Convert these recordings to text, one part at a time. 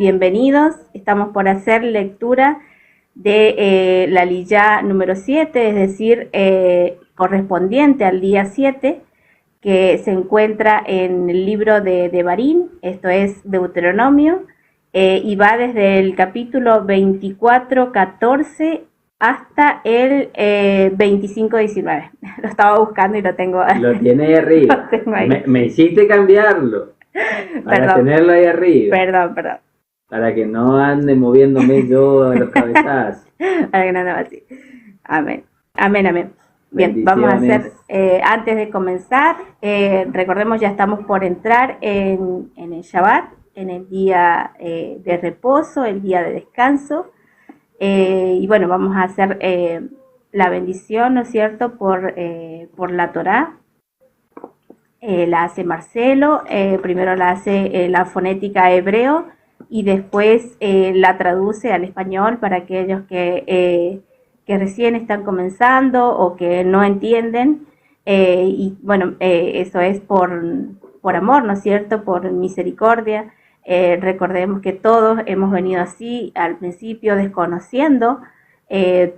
bienvenidos. Estamos por hacer lectura de la Liyá número 7, es decir, correspondiente al día 7, que se encuentra en el libro de Devarim, esto es Deuteronomio, y va desde el capítulo 24:14 hasta el 25:19. Lo estaba buscando y lo tengo. Lo tiene ahí arriba. Lo tengo ahí. Me hiciste cambiarlo. Para tenerlo ahí arriba. Perdón. Para que no ande moviéndome yo a los cabezazos. Para que no ande así. Amén. Bien, vamos a hacer, antes de comenzar, recordemos, ya estamos por entrar en el Shabbat, en el día de reposo, el día de descanso. Y bueno, vamos a hacer la bendición, ¿no es cierto?, por la Torá. La hace Marcelo, primero la hace la fonética hebreo y después la traduce al español para aquellos que recién están comenzando o que no entienden. Y bueno, eso es por amor, ¿no es cierto?, por misericordia. Recordemos que todos hemos venido así al principio desconociendo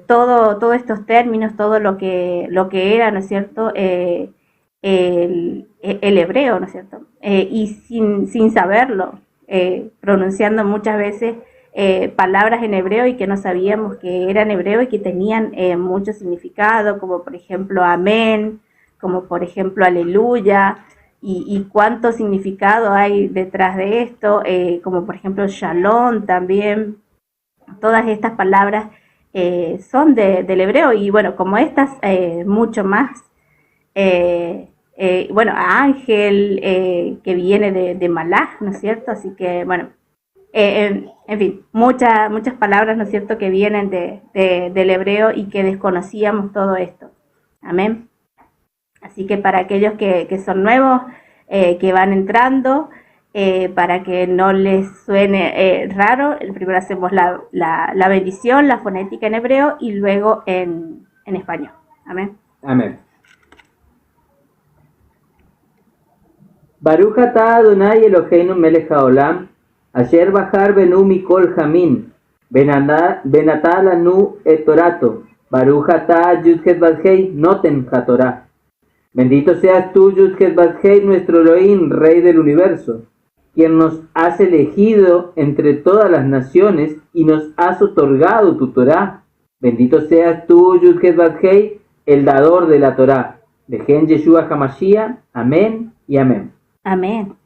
todos estos términos, todo lo que era, ¿no es cierto?, el hebreo, ¿no es cierto? Y sin saberlo, pronunciando muchas veces palabras en hebreo y que no sabíamos que eran hebreo y que tenían mucho significado, como por ejemplo amén, como por ejemplo aleluya, y cuánto significado hay detrás de esto, como por ejemplo shalom también. Todas estas palabras son del hebreo y bueno, como estas, mucho más. Bueno, ángel, que viene de Malach, ¿no es cierto? Así que, bueno, en fin, muchas palabras, ¿no es cierto?, que vienen del hebreo y que desconocíamos todo esto. Amén. Así que para aquellos que son nuevos, que van entrando, para que no les suene raro, primero hacemos la bendición, la fonética en hebreo y luego en español. Amén. Amén. Baruch atah Adonai Eloheinu melech haolam, asher bahar benu mikol hamin, benatah lanu et torato, Baruch atah Yud-Het Vad-Hei noten hatorah. Bendito seas tú, Yud-Het Vad-Hei, nuestro Elohim, Rey del universo, quien nos has elegido entre todas las naciones y nos has otorgado tu Torah. Bendito seas tú, Yud-Het Vad-Hei, el dador de la Torah. Bejen Yeshua HaMashiach. Amén y amén. Amén.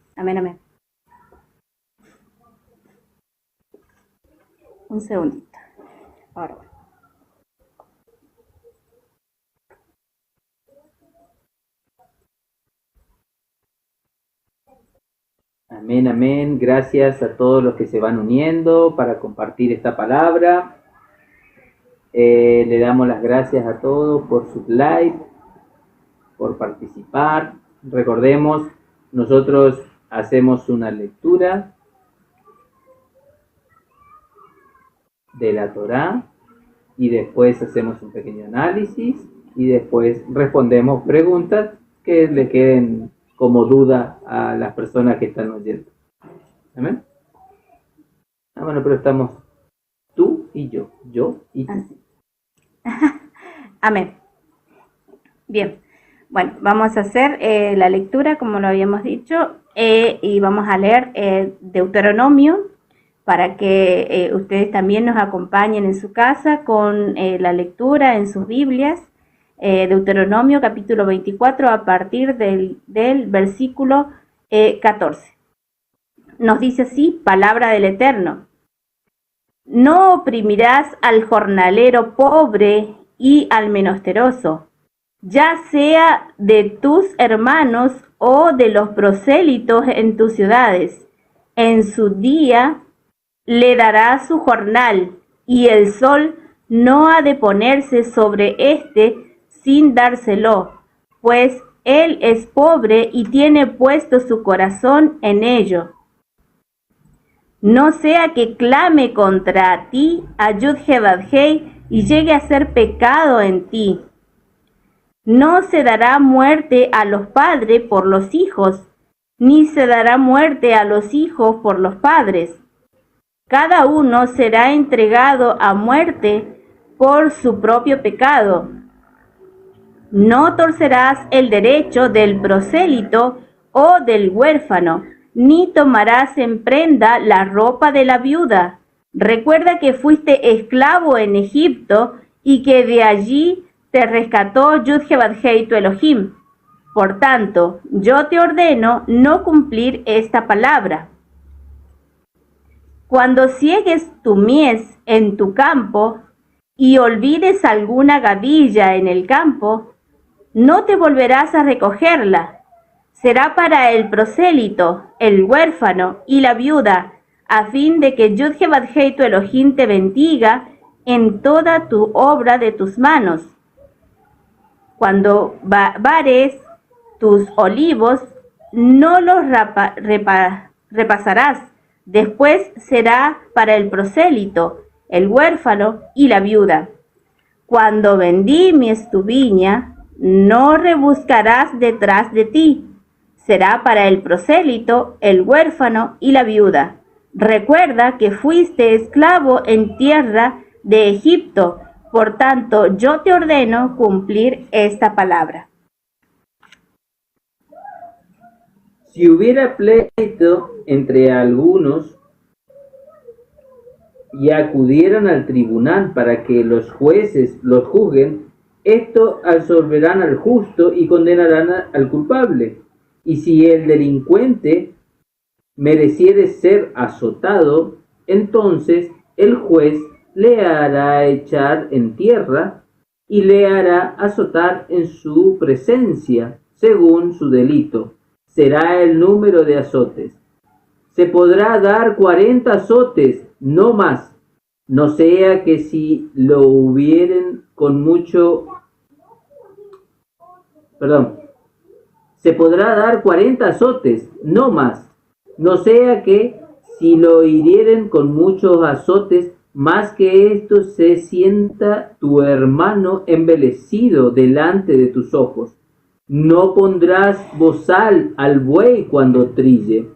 Un segundito. Ahora bueno. Amén. Gracias a todos los que se van uniendo para compartir esta palabra. Le damos las gracias a todos por sus likes, por participar. Recordemos, nosotros hacemos una lectura de la Torá y después hacemos un pequeño análisis y después respondemos preguntas que le queden como duda a las personas que están oyendo. ¿Amén? Bueno, pero estamos tú y yo y tú. Amén. Bien. Bueno, vamos a hacer la lectura, como lo habíamos dicho, y vamos a leer Deuteronomio para que ustedes también nos acompañen en su casa con la lectura en sus Biblias. Deuteronomio capítulo 24 a partir del versículo 14. Nos dice así, palabra del Eterno. No oprimirás al jornalero pobre y al menesteroso, ya sea de tus hermanos o de los prosélitos en tus ciudades. En su día le darás su jornal, y el sol no ha de ponerse sobre éste sin dárselo, pues él es pobre y tiene puesto su corazón en ello. No sea que clame contra ti a Yud-Het Vad-Hei y llegue a ser pecado en ti. No se dará muerte a los padres por los hijos, ni se dará muerte a los hijos por los padres. Cada uno será entregado a muerte por su propio pecado. No torcerás el derecho del prosélito o del huérfano, ni tomarás en prenda la ropa de la viuda. Recuerda que fuiste esclavo en Egipto y que de allí te rescató Yud-Heh-Vad-Heh, tu Elohim. Por tanto, yo te ordeno no cumplir esta palabra. Cuando ciegues tu mies en tu campo y olvides alguna gavilla en el campo, no te volverás a recogerla. Será para el prosélito, el huérfano y la viuda, a fin de que Yud-Heh-Vad-Heh, tu Elohim, te bendiga en toda tu obra de tus manos. Cuando vares tus olivos, no los repasarás. Después será para el prosélito, el huérfano y la viuda. Cuando vendimies tu viña, no rebuscarás detrás de ti. Será para el prosélito, el huérfano y la viuda. Recuerda que fuiste esclavo en tierra de Egipto, por tanto yo te ordeno cumplir esta palabra. Si hubiera pleito entre algunos y acudieran al tribunal para que los jueces los juzguen, esto absolverán al justo y condenarán al culpable. Y si el delincuente mereciere ser azotado, entonces el juez le hará echar en tierra y le hará azotar en su presencia, según su delito. Será el número de azotes. Se podrá dar 40 azotes, no más, no sea que si lo hubieren con mucho... Se podrá dar 40 azotes, no más, no sea que si lo hirieren con muchos azotes, más que esto se sienta tu hermano embelecido delante de tus ojos. No pondrás bozal al buey cuando trille.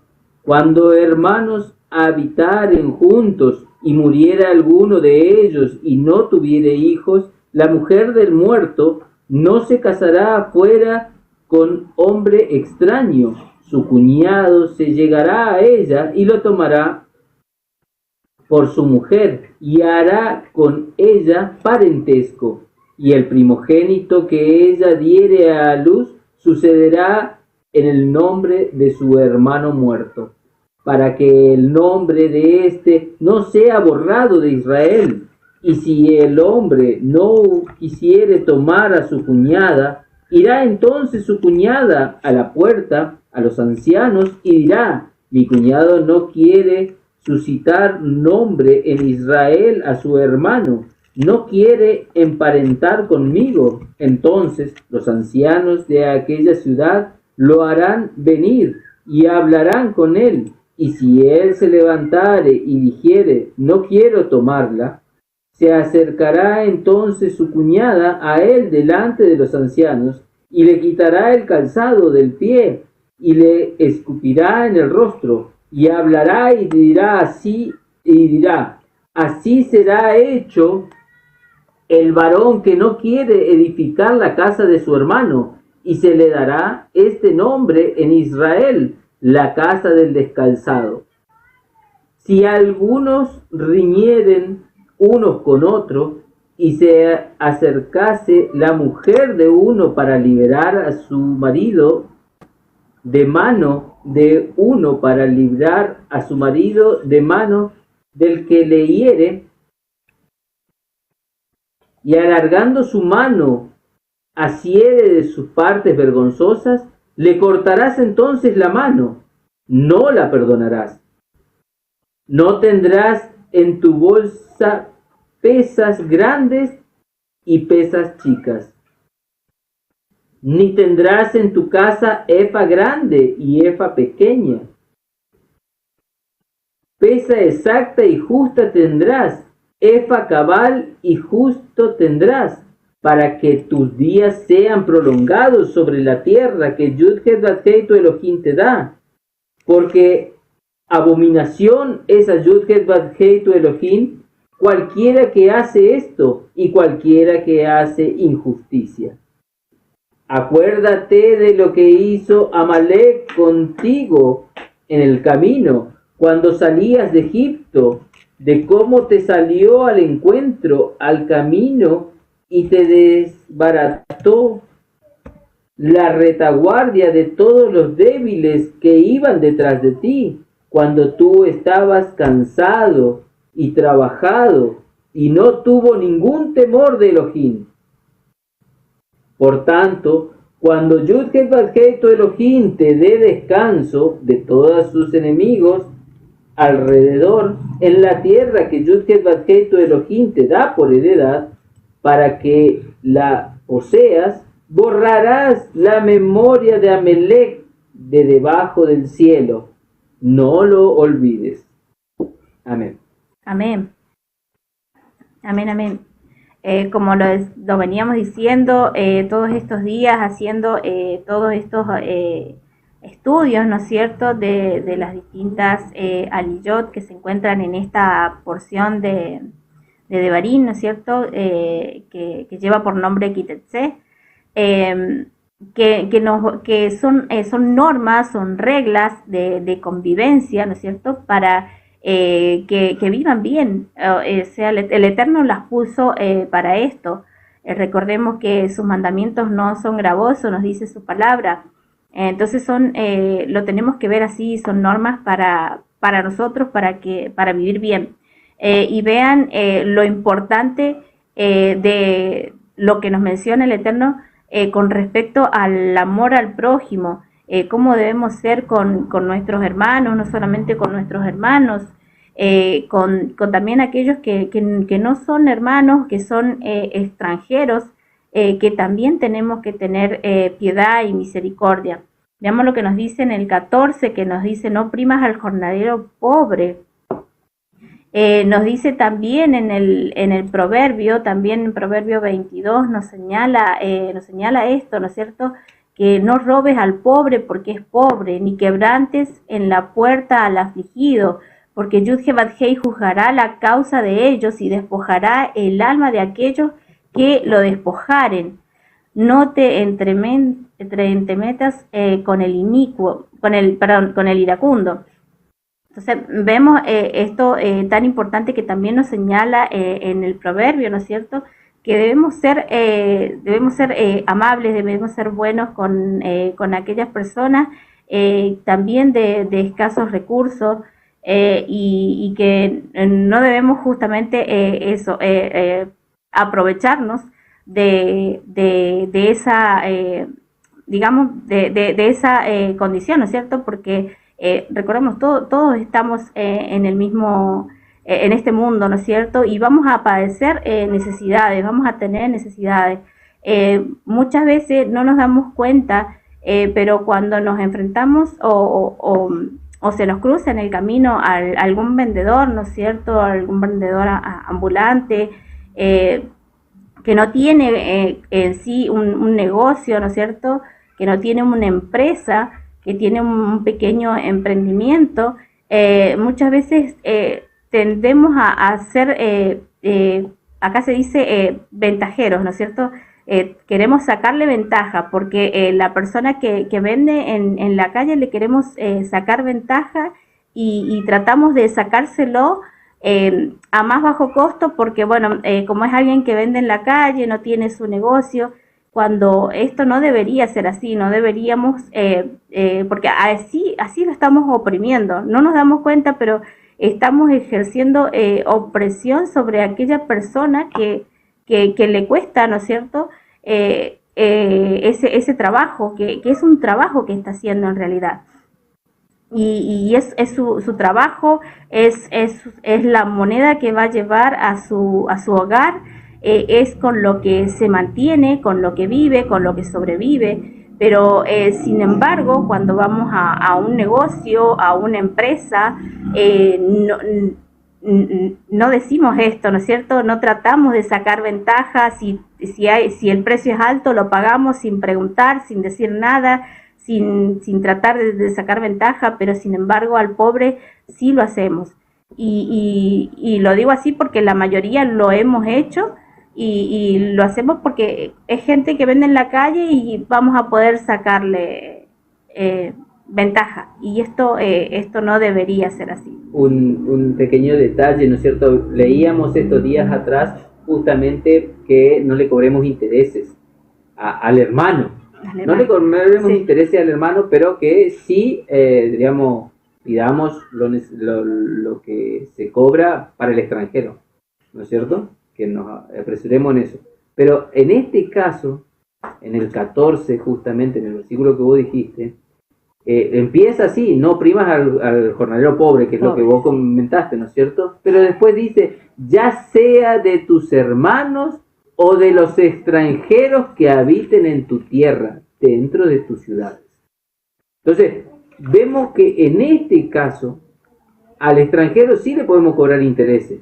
Cuando hermanos habitaren juntos y muriera alguno de ellos y no tuviere hijos, la mujer del muerto no se casará afuera con hombre extraño. Su cuñado se llegará a ella y lo tomará por su mujer y hará con ella parentesco. Y el primogénito que ella diere a luz sucederá en el nombre de su hermano muerto, para que el nombre de éste no sea borrado de Israel. Y si el hombre no quisiere tomar a su cuñada, irá entonces su cuñada a la puerta a los ancianos y dirá: mi cuñado no quiere suscitar nombre en Israel a su hermano, no quiere emparentar conmigo. Entonces los ancianos de aquella ciudad lo harán venir y hablarán con él. Y si él se levantare y dijere: no quiero tomarla, se acercará entonces su cuñada a él delante de los ancianos y le quitará el calzado del pie y le escupirá en el rostro y hablará y dirá así, así será hecho el varón que no quiere edificar la casa de su hermano, y se le dará este nombre en Israel, la casa del descalzado. Si algunos riñeren unos con otros, y se acercase la mujer de uno para liberar a su marido de mano de uno, para librar a su marido de mano del que le hiere, y alargando su mano asiere de sus partes vergonzosas, le cortarás entonces la mano, no la perdonarás. No tendrás en tu bolsa pesas grandes y pesas chicas, ni tendrás en tu casa efa grande y efa pequeña. Pesa exacta y justa tendrás, efa cabal y justo tendrás, para que tus días sean prolongados sobre la tierra que Yud-Heh-Vad-Heh tu Elohim te da. Porque Abominación es a Yud-Het Vav-Hei tu Elohim, cualquiera que hace esto y cualquiera que hace injusticia. Acuérdate de lo que hizo Amalek contigo en el camino, cuando salías de Egipto, de cómo te salió al encuentro, al camino, y te desbarató la retaguardia de todos los débiles que iban detrás de ti, cuando tú estabas cansado y trabajado, y no tuvo ningún temor de Elohim. Por tanto, cuando Yud-Het Vav-Hei tu Elohim te dé descanso de todos sus enemigos alrededor, en la tierra que Yud-Het Vav-Hei tu Elohim te da por heredad, para que la poseas, borrarás la memoria de Amalek de debajo del cielo. No lo olvides. Amén. Amén. Amén, amén. Como lo veníamos diciendo todos estos días, haciendo todos estos estudios, ¿no es cierto?, de las distintas aliyot que se encuentran en esta porción de Devarim, ¿no es cierto?, que lleva por nombre Kitetse, que son normas, son reglas de convivencia, ¿no es cierto?, para que vivan bien. El Eterno las puso para esto. Recordemos que sus mandamientos no son gravosos, nos dice su palabra. Entonces lo tenemos que ver así, son normas para nosotros, para vivir bien. Y vean lo importante de lo que nos menciona el Eterno con respecto al amor al prójimo, cómo debemos ser con nuestros hermanos, no solamente con nuestros hermanos, con también aquellos que no son hermanos, que son extranjeros, que también tenemos que tener piedad y misericordia. Veamos lo que nos dice en el 14, que nos dice: no oprimas al jornalero pobre. Nos dice también en el proverbio, también en Proverbio 22 nos señala esto, ¿no es cierto?, que no robes al pobre porque es pobre, ni quebrantes en la puerta al afligido, porque Yud-Het Vav-Hei juzgará la causa de ellos y despojará el alma de aquellos que lo despojaren. No te entremetas con el inicuo, con el iracundo. Entonces vemos esto tan importante que también nos señala en el proverbio, ¿no es cierto?, que debemos ser amables, debemos ser buenos con aquellas personas también de escasos recursos, y que no debemos justamente aprovecharnos de esa digamos de esa condición, ¿no es cierto?, porque recordemos, todos estamos en el mismo en este mundo, ¿no es cierto?, y vamos a padecer necesidades, vamos a tener necesidades. Muchas veces no nos damos cuenta, pero cuando nos enfrentamos o se nos cruza en el camino algún vendedor, ¿no es cierto?, algún vendedor ambulante, que no tiene en sí un negocio, ¿no es cierto?, que no tiene una empresa, que tiene un pequeño emprendimiento, muchas veces tendemos a ser, acá se dice ventajeros, ¿no es cierto? Queremos sacarle ventaja, porque la persona que vende en la calle le queremos sacar ventaja y tratamos de sacárselo a más bajo costo, porque bueno, como es alguien que vende en la calle, no tiene su negocio, cuando esto no debería ser así, no deberíamos, porque así lo estamos oprimiendo, no nos damos cuenta, pero estamos ejerciendo opresión sobre aquella persona que le cuesta, ¿no es cierto?, ese trabajo, que es un trabajo que está haciendo en realidad. Y es su trabajo, es la moneda que va a llevar a su hogar, es con lo que se mantiene, con lo que vive, con lo que sobrevive. Pero sin embargo, cuando vamos a un negocio, a una empresa, no decimos esto, ¿no es cierto? No tratamos de sacar ventaja. Si el precio es alto, lo pagamos sin preguntar, sin decir nada, sin tratar de sacar ventaja, pero sin embargo al pobre sí lo hacemos. Y lo digo así porque la mayoría lo hemos hecho y lo hacemos porque es gente que vende en la calle y vamos a poder sacarle ventaja. Y esto no debería ser así. Un pequeño detalle, ¿no es cierto? Leíamos estos días atrás justamente que no le cobremos intereses al hermano. No le cobremos intereses al hermano, pero que sí, digamos, pidamos lo que se cobra para el extranjero, ¿no es cierto? Que nos apresuremos en eso. Pero en este caso, en el 14, justamente, en el versículo que vos dijiste, empieza así, no primas al jornalero pobre, que es lo que vos comentaste, ¿no es cierto? Pero después dice, ya sea de tus hermanos o de los extranjeros que habiten en tu tierra, dentro de tus ciudades. Entonces, vemos que en este caso, al extranjero sí le podemos cobrar intereses,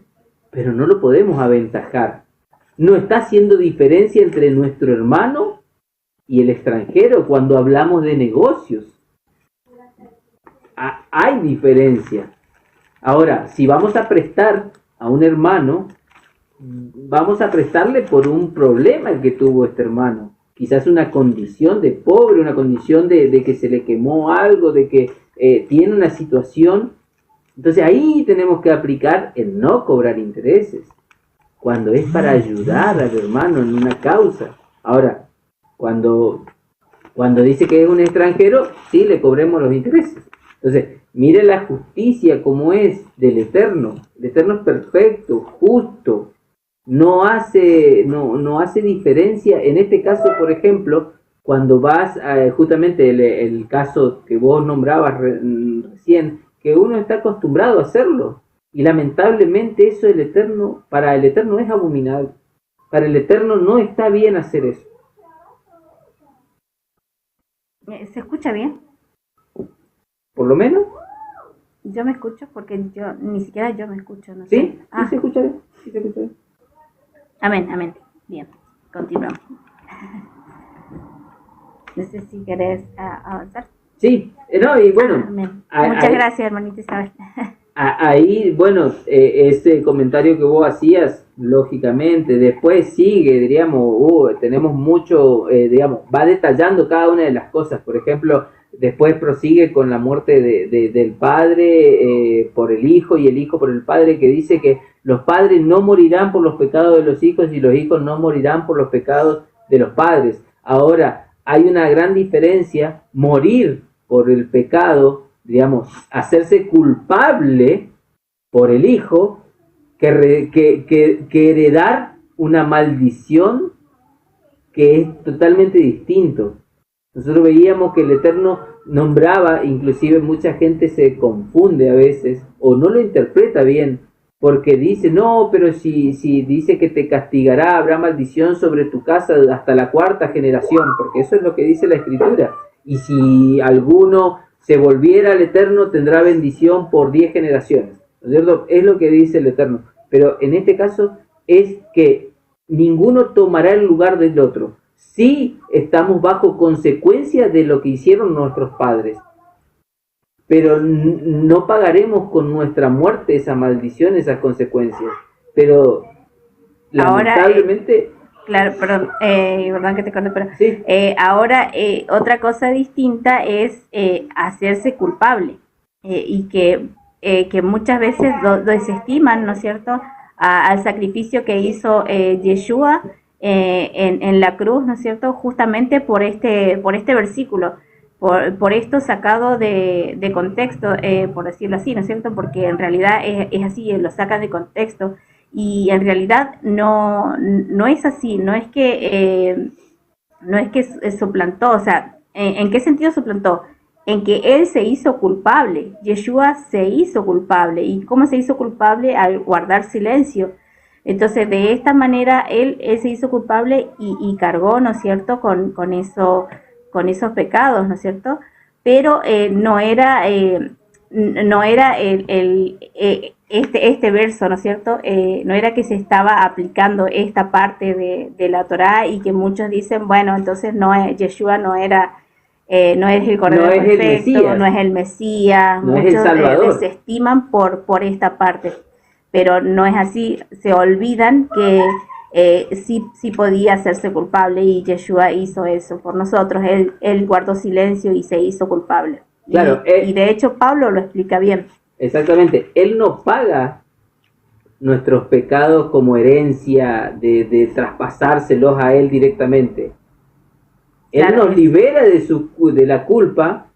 pero no lo podemos aventajar. No está haciendo diferencia entre nuestro hermano y el extranjero cuando hablamos de negocios. Hay diferencia. Ahora, si vamos a prestar a un hermano, vamos a prestarle por un problema que tuvo este hermano. Quizás una condición de pobre, una condición de que se le quemó algo, de que tiene una situación. Entonces ahí tenemos que aplicar el no cobrar intereses, cuando es para ayudar al hermano en una causa. Ahora, cuando dice que es un extranjero, sí le cobremos los intereses. Entonces, mire la justicia como es del Eterno. El Eterno es perfecto, justo, no hace diferencia. En este caso, por ejemplo, cuando vas justamente el caso que vos nombrabas recién, que uno está acostumbrado a hacerlo, y lamentablemente eso para el Eterno es abominable. Para el Eterno no está bien hacer eso. ¿Se escucha bien? Por lo menos. Yo me escucho porque ni siquiera yo me escucho. No sé. ¿Sí? ¿Sí se escucha bien? ¿Sí se escucha bien? Amén. Bien, continuamos. No sé si querés avanzar. Sí, no, y bueno. Muchas gracias, hermanita Isabel. Ahí, bueno, ese comentario que vos hacías, lógicamente, después sigue, diríamos, tenemos mucho, digamos, va detallando cada una de las cosas. Por ejemplo, después prosigue con la muerte del padre por el hijo y el hijo por el padre, que dice que los padres no morirán por los pecados de los hijos y los hijos no morirán por los pecados de los padres. Ahora, hay una gran diferencia, morir por el pecado, digamos, hacerse culpable por el hijo, que heredar una maldición que es totalmente distinto. Nosotros veíamos que el Eterno nombraba, inclusive mucha gente se confunde a veces, o no lo interpreta bien, porque dice, no, pero si dice que te castigará, habrá maldición sobre tu casa hasta la 4ª generación, porque eso es lo que dice la Escritura. Y si alguno se volviera al Eterno, tendrá bendición por 10 generaciones. ¿No es cierto? Es lo que dice el Eterno. Pero en este caso es que ninguno tomará el lugar del otro. Sí estamos bajo consecuencia de lo que hicieron nuestros padres, pero no pagaremos con nuestra muerte esa maldición, esas consecuencias. Pero lamentablemente... Claro, perdón que te corte, pero sí. Ahora otra cosa distinta es hacerse culpable y que muchas veces desestiman, ¿no es cierto?, al sacrificio que hizo Yeshua en la cruz, ¿no es cierto?, justamente por este versículo, por esto sacado de contexto, por decirlo así, ¿no es cierto?, porque en realidad es así, lo sacan de contexto. Y en realidad no es así, no es que suplantó, o sea, ¿en qué sentido suplantó? En que él se hizo culpable, Yeshua se hizo culpable. ¿Y cómo se hizo culpable? Al guardar silencio. Entonces, de esta manera, él se hizo culpable y cargó, ¿no es cierto?, con esos pecados, ¿no es cierto? Pero no era este verso, ¿no es cierto? No era que se estaba aplicando esta parte de la Torá y que muchos dicen, bueno, entonces Yeshua no era no es el Cordero No es el perfecto, Mesías. no es el Mesías, No es el muchos Salvador. desestiman por esta parte, pero no es así, se olvidan que sí podía hacerse culpable y Yeshua hizo eso por nosotros, él guardó silencio y se hizo culpable. Claro, Y de hecho Pablo lo explica bien. exactamente. Él no paga nuestros pecados como herencia de traspasárselos a Él directamente. Él Claro, nos libera de la culpa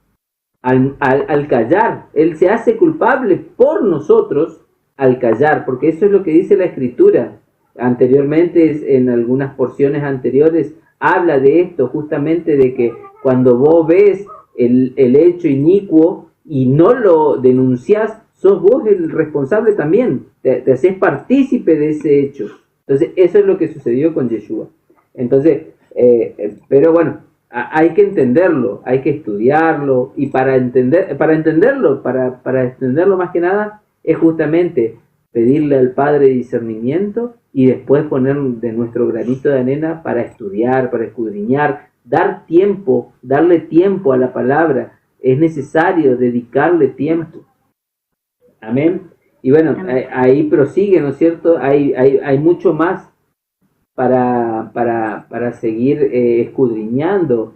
al callar. Él se hace culpable por nosotros al callar, porque eso es lo que dice la Escritura. Anteriormente, en algunas porciones anteriores, habla de esto, justamente de que cuando vos ves el hecho inicuo y no lo denunciás, sos vos el responsable también, te haces partícipe de ese hecho. Entonces, eso es lo que sucedió con Yeshua. Entonces, pero bueno, hay que entenderlo, hay que estudiarlo, y para entenderlo más que nada, es justamente pedirle al Padre discernimiento y después poner de nuestro granito de arena para estudiar, para escudriñar, darle tiempo a la palabra. Es necesario dedicarle tiempo. Amén. Y bueno, amén. ahí prosigue, ¿no es cierto? Hay mucho más para seguir escudriñando.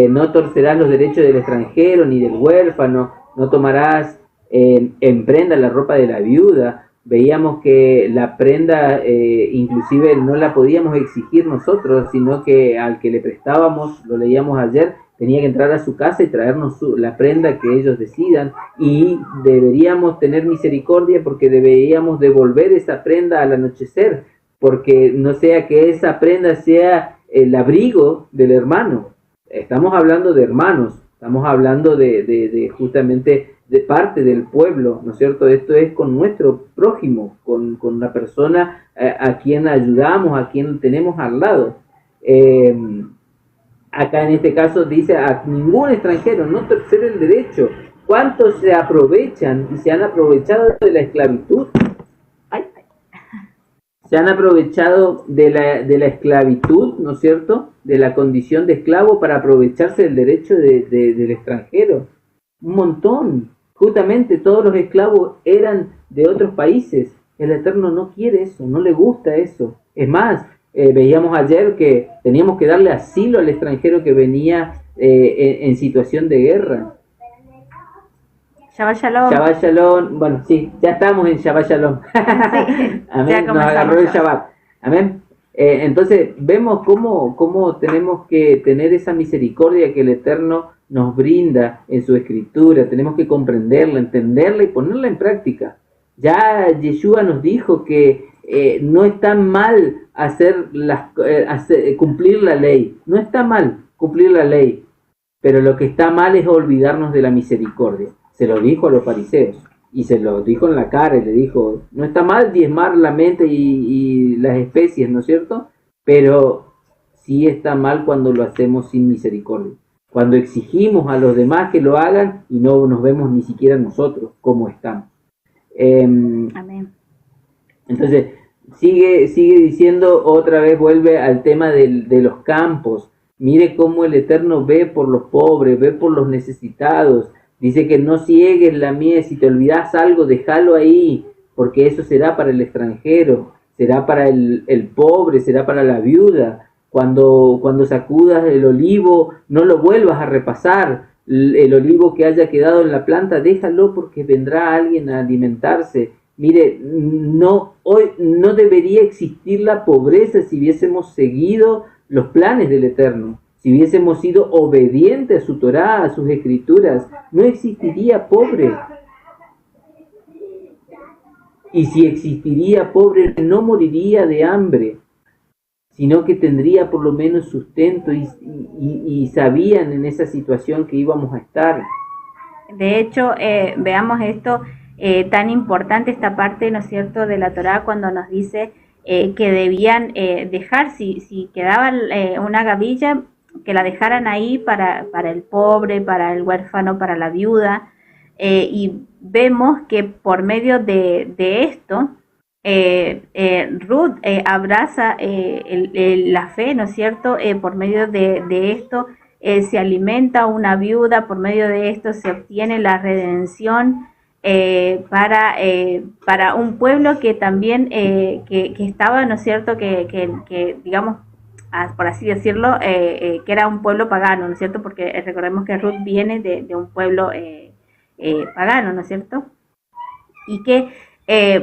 No torcerás los derechos del extranjero ni del huérfano, no tomarás en prenda la ropa de la viuda. Veíamos que la prenda inclusive no la podíamos exigir nosotros, sino que al que le prestábamos, lo leíamos ayer, tenía que entrar a su casa y traernos la prenda que ellos decidan, y deberíamos tener misericordia porque deberíamos devolver esa prenda al anochecer, porque no sea que esa prenda sea el abrigo del hermano. Estamos hablando de hermanos, estamos hablando de justamente de parte del pueblo, ¿no es cierto? Esto es con nuestro prójimo, con la persona a quien ayudamos, a quien tenemos al lado. Acá en este caso dice a ningún extranjero, no torcer el derecho. ¿Cuántos se aprovechan y se han aprovechado de la esclavitud? Se han aprovechado de la esclavitud, ¿no es cierto?, de la condición de esclavo para aprovecharse del derecho del extranjero. Un montón. Justamente todos los esclavos eran de otros países. El Eterno no quiere eso, no le gusta eso. Es más, veíamos ayer que teníamos que darle asilo al extranjero que venía en situación de guerra. Shabbat Shalom. Shabbat Shalom. Bueno, sí, ya estamos en Shabbat Shalom. Sí, Amén. Nos agarró el Shabbat. Amén. Entonces vemos cómo tenemos que tener esa misericordia que el Eterno nos brinda en su escritura. Tenemos que comprenderla, entenderla y ponerla en práctica. Ya Yeshua nos dijo que no está mal cumplir la ley. No está mal cumplir la ley, pero lo que está mal es olvidarnos de la misericordia. Se lo dijo a los fariseos y se lo dijo en la cara y le dijo, no está mal diezmar la mente y las especies, ¿no es cierto? Pero sí está mal cuando lo hacemos sin misericordia, cuando exigimos a los demás que lo hagan y no nos vemos ni siquiera nosotros cómo estamos. Amén. Entonces sigue diciendo, otra vez vuelve al tema de los campos. Mire cómo el Eterno ve por los pobres, ve por los necesitados. Dice que no ciegues la mies, si te olvidas algo, déjalo ahí, porque eso será para el extranjero, será para el pobre, será para la viuda. Cuando sacudas el olivo, no lo vuelvas a repasar. El olivo que haya quedado en la planta, déjalo porque vendrá alguien a alimentarse. Mire, hoy no debería existir la pobreza si hubiésemos seguido los planes del Eterno. Si hubiésemos sido obedientes a su Torá, a sus escrituras, no existiría pobre. Y si existiría pobre, no moriría de hambre, sino que tendría por lo menos sustento y sabían en esa situación que íbamos a estar. De hecho, veamos esto, tan importante esta parte, ¿no es cierto?, de la Torá cuando nos dice que debían dejar, si quedaba una gavilla, que la dejaran ahí para el pobre, para el huérfano, para la viuda, y vemos que por medio de esto, Ruth abraza la fe, ¿no es cierto?, por medio de esto, se alimenta una viuda, por medio de esto se obtiene la redención para un pueblo que también que estaba, ¿no es cierto?, que digamos, por así decirlo, que era un pueblo pagano, ¿no es cierto?, porque recordemos que Ruth viene de un pueblo pagano, ¿no es cierto?, y que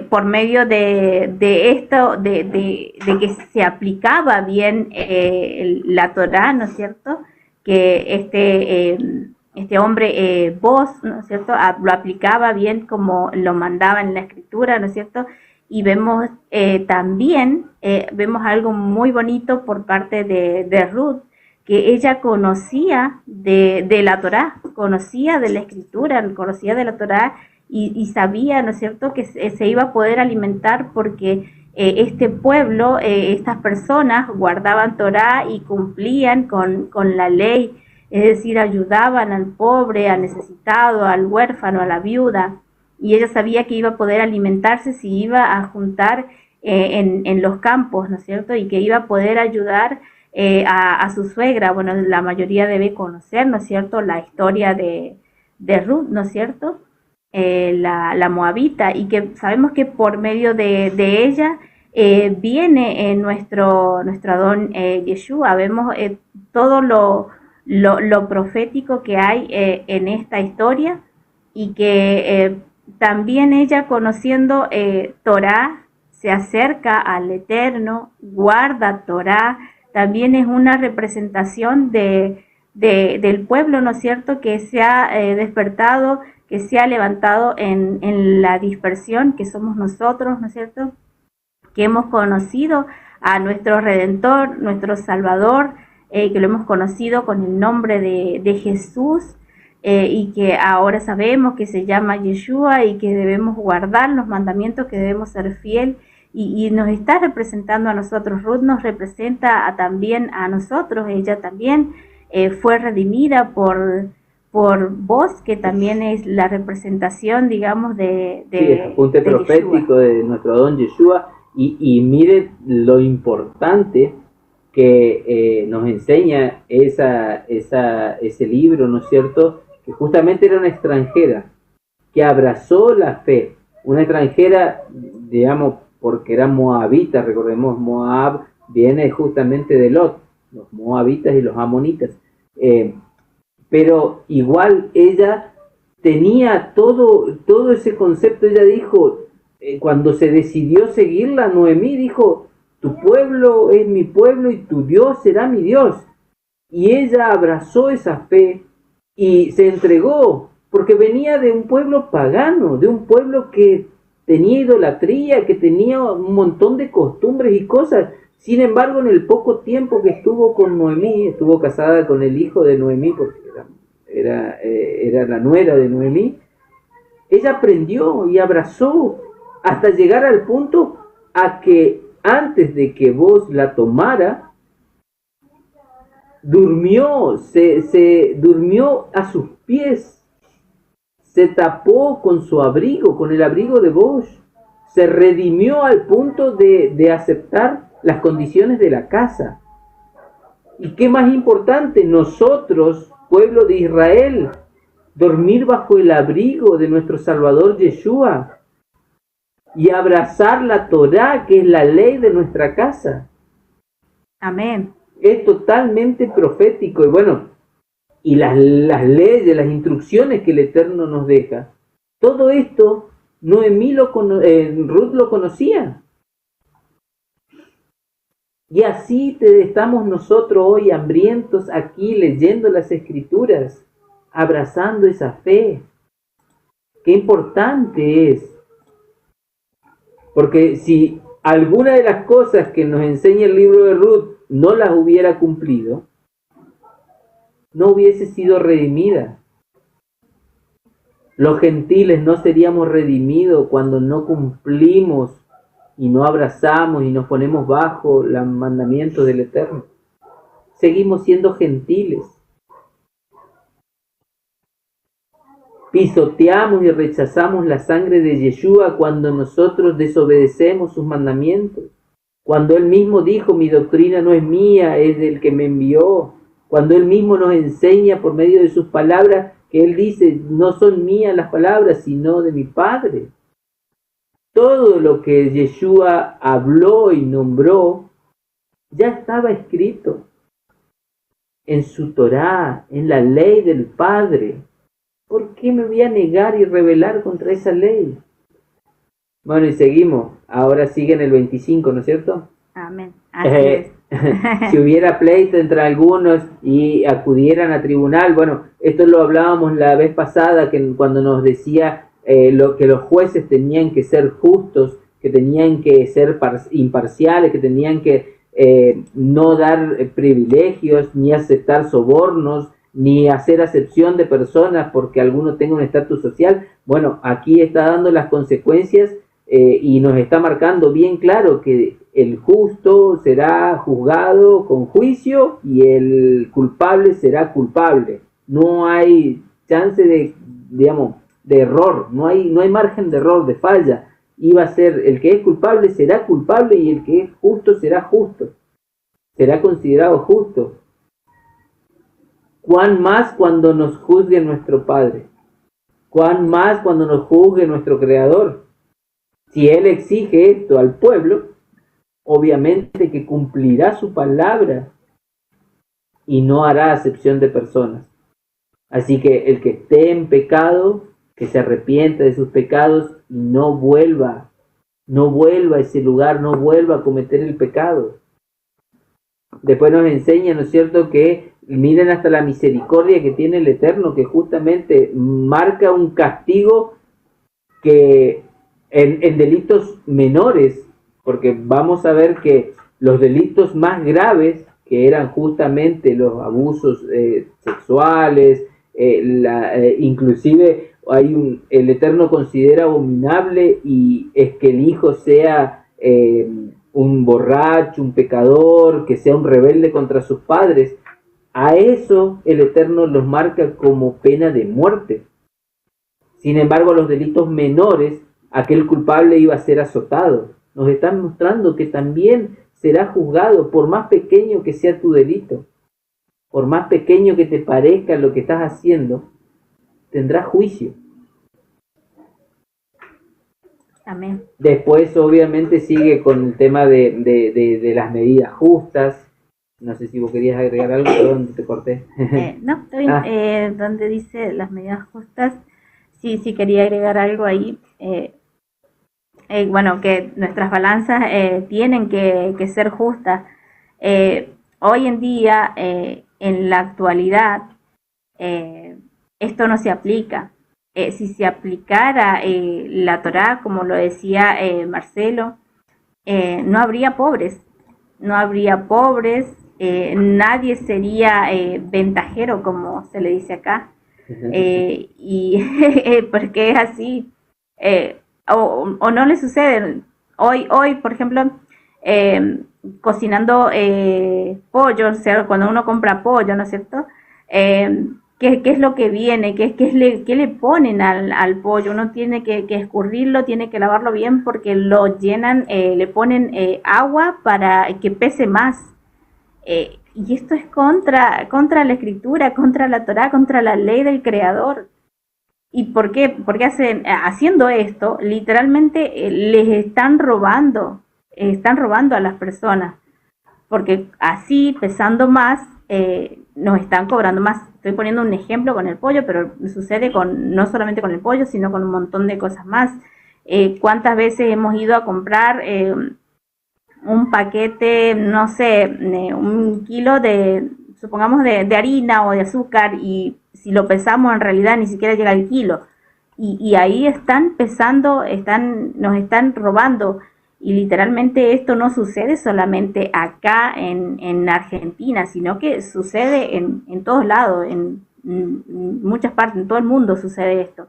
por medio de esto, de que se aplicaba bien la Torá, ¿no es cierto?, que este hombre Boz, ¿no es cierto?, lo aplicaba bien como lo mandaba en la escritura, ¿no es cierto?, y vemos también, vemos algo muy bonito por parte de Ruth, que ella conocía de la Torá, conocía de la escritura, conocía de la Torá, y sabía, ¿no es cierto?, que se iba a poder alimentar porque este pueblo, estas personas guardaban Torá y cumplían con la ley, es decir, ayudaban al pobre, al necesitado, al huérfano, a la viuda, y ella sabía que iba a poder alimentarse si iba a juntar en los campos, ¿no es cierto?, y que iba a poder ayudar a su suegra. Bueno, la mayoría debe conocer, ¿no es cierto?, la historia de Ruth, ¿no es cierto?, la moabita, y que sabemos que por medio de ella viene nuestro Adón Yeshua. Vemos todo lo profético que hay en esta historia, y que también ella, conociendo Torá, se acerca al Eterno, guarda Torá, también es una representación del pueblo, ¿no es cierto?, que se ha despertado, que se ha levantado en la dispersión, que somos nosotros, ¿no es cierto?, que hemos conocido a nuestro Redentor, nuestro Salvador, que lo hemos conocido con el nombre de Jesús, y que ahora sabemos que se llama Yeshua, y que debemos guardar los mandamientos, que debemos ser fiel, y nos está representando a nosotros. Ruth nos representa también a nosotros. Ella también fue redimida por Boz, que también es la representación, digamos, de sí, apunte de profético Yeshua. de nuestro Adón Yeshua, y mire lo importante que nos enseña ese libro, ¿no es cierto?, que justamente era una extranjera, que abrazó la fe, una extranjera, digamos, porque era moabita. Recordemos, Moab viene justamente de Lot, los moabitas y los amonitas, pero igual ella tenía todo ese concepto. Ella dijo, cuando se decidió seguirla, Noemí dijo, tu pueblo es mi pueblo y tu Dios será mi Dios, y ella abrazó esa fe y se entregó, porque venía de un pueblo pagano, de un pueblo que tenía idolatría, que tenía un montón de costumbres y cosas. Sin embargo, en el poco tiempo que estuvo con Noemí, estuvo casada con el hijo de Noemí, porque era la nuera de Noemí, ella aprendió y abrazó hasta llegar al punto a que antes de que Boz la tomara, durmió, se durmió a sus pies, se tapó con su abrigo, con el abrigo de Boz, se redimió al punto de aceptar las condiciones de la casa. Y qué más importante, nosotros, pueblo de Israel, dormir bajo el abrigo de nuestro Salvador Yeshua y abrazar la Torá, que es la ley de nuestra casa. Amén. Es totalmente profético. Y bueno, y las leyes, las instrucciones que el Eterno nos deja, todo esto Ruth lo conocía. Y así estamos nosotros hoy hambrientos aquí leyendo las Escrituras, abrazando esa fe. Qué importante es. Porque si alguna de las cosas que nos enseña el libro de Ruth no las hubiera cumplido, no hubiese sido redimida. Los gentiles no seríamos redimidos cuando no cumplimos y no abrazamos y nos ponemos bajo los mandamientos del Eterno. Seguimos siendo gentiles. Pisoteamos y rechazamos la sangre de Yeshua cuando nosotros desobedecemos sus mandamientos. Cuando Él mismo dijo, mi doctrina no es mía, es del que me envió. cuando Él mismo nos enseña por medio de sus palabras, que Él dice, no son mías las palabras, sino de mi Padre. Todo lo que Yeshua habló y nombró ya estaba escrito en su Torá, en la ley del Padre. ¿Por qué me voy a negar y rebelar contra esa ley? Bueno, y seguimos. Ahora sigue en el 25, ¿no es cierto? Amén. Así es. Si hubiera pleito entre algunos y acudieran a tribunal, bueno, esto lo hablábamos la vez pasada, que cuando nos decía que los jueces tenían que ser justos, que tenían que ser imparciales, que tenían que no dar privilegios, ni aceptar sobornos, ni hacer acepción de personas porque alguno tenga un estatus social. Bueno, aquí está dando las consecuencias y nos está marcando bien claro que el justo será juzgado con juicio y el culpable será culpable. No hay chance de, digamos, de error, no hay margen de error, de falla. Iba a ser, el que es culpable será culpable y el que es justo será justo, será considerado justo. ¿Cuán más cuando nos juzgue nuestro Padre? ¿Cuán más cuando nos juzgue nuestro Creador? Si Él exige esto al pueblo, obviamente que cumplirá su palabra y no hará acepción de personas. Así que el que esté en pecado, que se arrepienta de sus pecados y no vuelva a ese lugar, no vuelva a cometer el pecado. Después nos enseña, ¿no es cierto?, que miren hasta la misericordia que tiene el Eterno, que justamente marca un castigo que en delitos menores, porque vamos a ver que los delitos más graves, que eran justamente los abusos sexuales, inclusive el Eterno considera abominable y es que el hijo sea un borracho, un pecador, que sea un rebelde contra sus padres. A eso el Eterno los marca como pena de muerte. Sin embargo, los delitos menores, aquel culpable iba a ser azotado. Nos están mostrando que también será juzgado, por más pequeño que sea tu delito, por más pequeño que te parezca lo que estás haciendo, tendrás juicio. Amén. Después obviamente sigue con el tema de las medidas justas. No sé si vos querías agregar algo, perdón, te corté. No, estoy donde dice las medidas justas. Sí, quería agregar algo ahí. Bueno, que nuestras balanzas tienen que ser justas. Hoy en día, en la actualidad, esto no se aplica. Si se aplicara la Torá, como lo decía Marcelo, no habría pobres. No habría pobres, nadie sería ventajero, como se le dice acá. Y porque es así. O no le sucede. Hoy por ejemplo, cocinando pollo, o sea, cuando uno compra pollo, ¿no es cierto? ¿Qué es lo que viene? ¿Qué le ponen al pollo? Uno tiene que escurrirlo, tiene que lavarlo bien porque lo llenan, le ponen agua para que pese más. Y esto es contra la escritura, contra la Torá, contra la ley del Creador. ¿Y por qué? Porque haciendo esto, literalmente les están robando a las personas. Porque así, pesando más, nos están cobrando más. Estoy poniendo un ejemplo con el pollo, pero sucede no solamente con el pollo, sino con un montón de cosas más. ¿Cuántas veces hemos ido a comprar un paquete, no sé, 1 kilo supongamos de harina o de azúcar, y si lo pesamos en realidad ni siquiera llega al kilo, y ahí están pesando, nos están robando, y literalmente esto no sucede solamente acá en Argentina, sino que sucede en todos lados, en muchas partes, en todo el mundo sucede esto.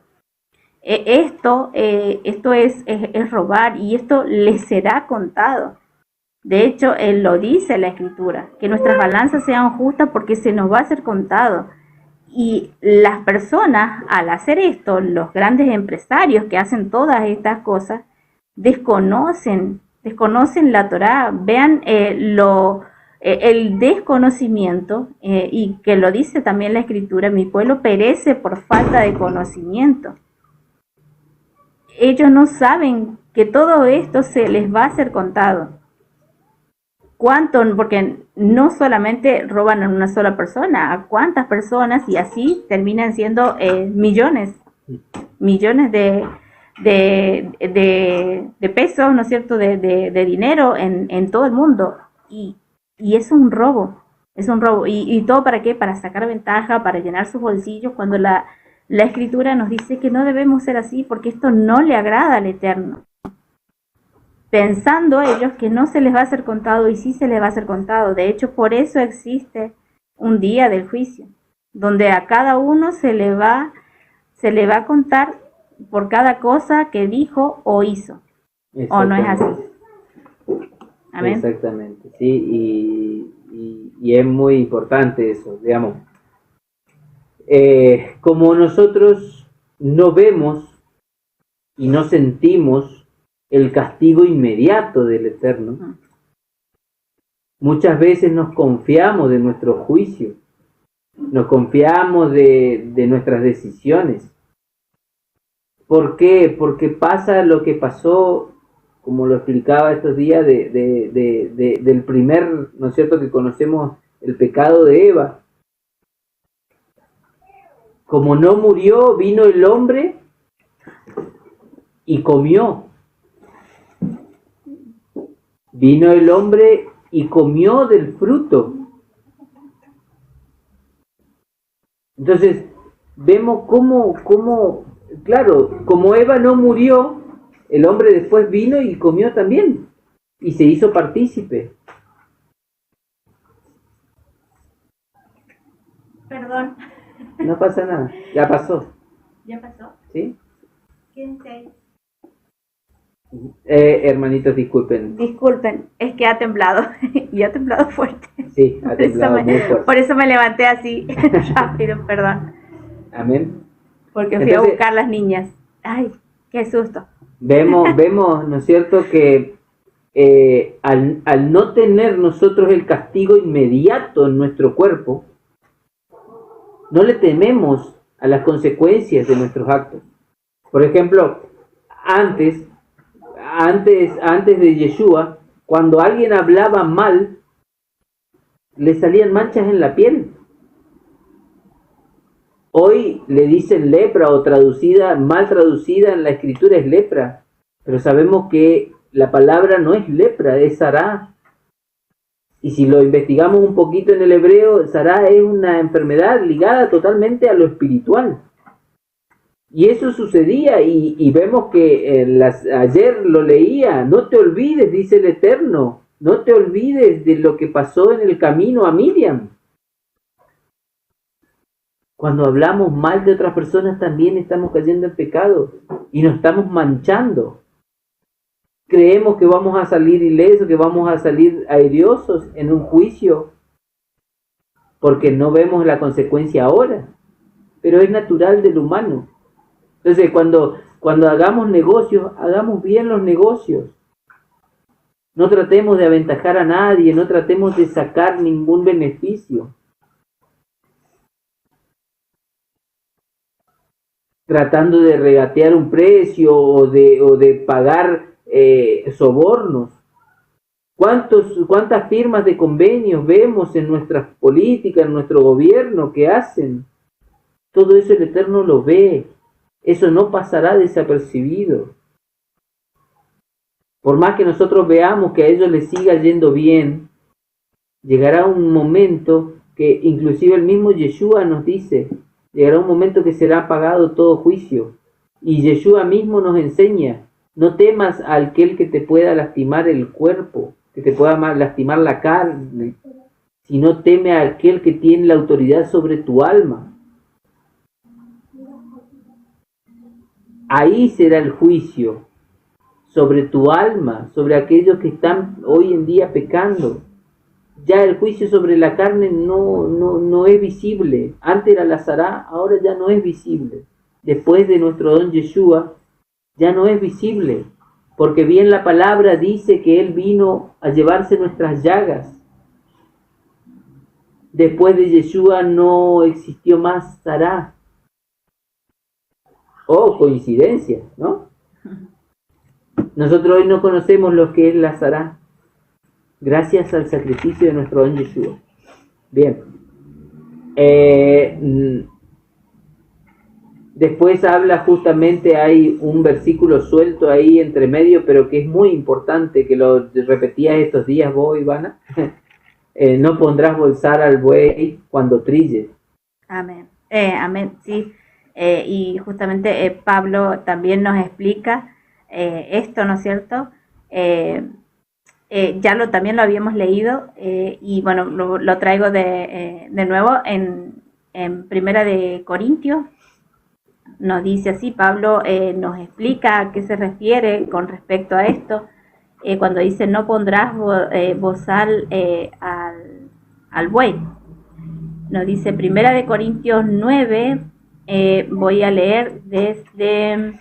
Esto es robar, y esto les será contado. De hecho, Él lo dice en la Escritura, que nuestras balanzas sean justas porque se nos va a ser contado. Y las personas, al hacer esto, los grandes empresarios que hacen todas estas cosas, desconocen la Torá. Vean el desconocimiento, y que lo dice también la Escritura, mi pueblo perece por falta de conocimiento. Ellos no saben que todo esto se les va a ser contado. ¿Cuánto? Porque no solamente roban a una sola persona, a cuántas personas, y así terminan siendo millones de pesos, ¿no es cierto?, de dinero en todo el mundo. Y es un robo, ¿Y todo para qué? Para sacar ventaja, para llenar sus bolsillos, cuando la Escritura nos dice que no debemos ser así, porque esto no le agrada al Eterno. Pensando ellos que no se les va a ser contado, y sí se les va a ser contado. De hecho, por eso existe un día del juicio, donde a cada uno se le va a contar por cada cosa que dijo o hizo. ¿O no es así? Amén. Exactamente, sí, y es muy importante eso, digamos. Como nosotros no vemos y no sentimos el castigo inmediato del Eterno, muchas veces nos confiamos de nuestro juicio, nos confiamos de nuestras decisiones. ¿Por qué? Porque pasa lo que pasó, como lo explicaba estos días, del primer, ¿no es cierto?, que conocemos el pecado de Eva. Como no murió, vino el hombre y comió. Vino el hombre y comió del fruto. Entonces, vemos cómo, claro, como Eva no murió, el hombre después vino y comió también, y se hizo partícipe. Perdón. No pasa nada, ya pasó. ¿Ya pasó? ¿Sí? Quédense ahí. Hermanitos, disculpen. Disculpen, es que ha temblado, y ha temblado fuerte. Sí, ha temblado muy fuerte. Por eso me levanté así, rápido, perdón. Amén. Porque fui a buscar las niñas. Ay, qué susto. Vemos, ¿no es cierto?, que al no tener nosotros el castigo inmediato en nuestro cuerpo, no le tememos a las consecuencias de nuestros actos. Por ejemplo, antes de Yeshua, cuando alguien hablaba mal, le salían manchas en la piel. Hoy le dicen lepra, o mal traducida en la Escritura es lepra, pero sabemos que la palabra no es lepra, es sará. Y si lo investigamos un poquito en el hebreo, sará es una enfermedad ligada totalmente a lo espiritual. Y eso sucedía, y vemos que ayer lo leía: no te olvides, dice el Eterno, no te olvides de lo que pasó en el camino a Miriam. Cuando hablamos mal de otras personas, también estamos cayendo en pecado y nos estamos manchando. Creemos que vamos a salir ilesos, que vamos a salir airiosos en un juicio, porque no vemos la consecuencia ahora, pero es natural del humano. Entonces, cuando hagamos negocios, hagamos bien los negocios. No tratemos de aventajar a nadie, no tratemos de sacar ningún beneficio. Tratando de regatear un precio o de pagar sobornos. ¿Cuántas firmas de convenios vemos en nuestras políticas, en nuestro gobierno que hacen? Todo eso el Eterno lo ve. Eso no pasará desapercibido. Por más que nosotros veamos que a ellos les siga yendo bien, llegará un momento que inclusive el mismo Yeshua nos dice, llegará un momento que será pagado todo juicio. Y Yeshua mismo nos enseña: no temas a aquel que te pueda lastimar el cuerpo, que te pueda lastimar la carne, sino teme a aquel que tiene la autoridad sobre tu alma. Ahí será el juicio sobre tu alma, sobre aquellos que están hoy en día pecando. Ya el juicio sobre la carne no es visible. Antes era la sará, ahora ya no es visible. Después de nuestro don Yeshua, ya no es visible. Porque bien la palabra dice que Él vino a llevarse nuestras llagas. después de Yeshua no existió más Sará. Oh, coincidencia, ¿no? Nosotros hoy no conocemos lo que es la Sará, gracias al sacrificio de nuestro don Yeshua. Bien. Después habla justamente, hay un versículo suelto ahí entre medio, pero que es muy importante, que lo repetías estos días vos, Ivana. No pondrás bolsar al buey cuando trille. Amén. Amén, sí. Y justamente Pablo también nos explica esto, ¿no es cierto? También lo habíamos leído y bueno, lo traigo de nuevo en Primera de Corintios. Nos dice así, Pablo nos explica a qué se refiere con respecto a esto, cuando dice no pondrás bozal al buey. Nos dice Primera de Corintios 9, voy a leer desde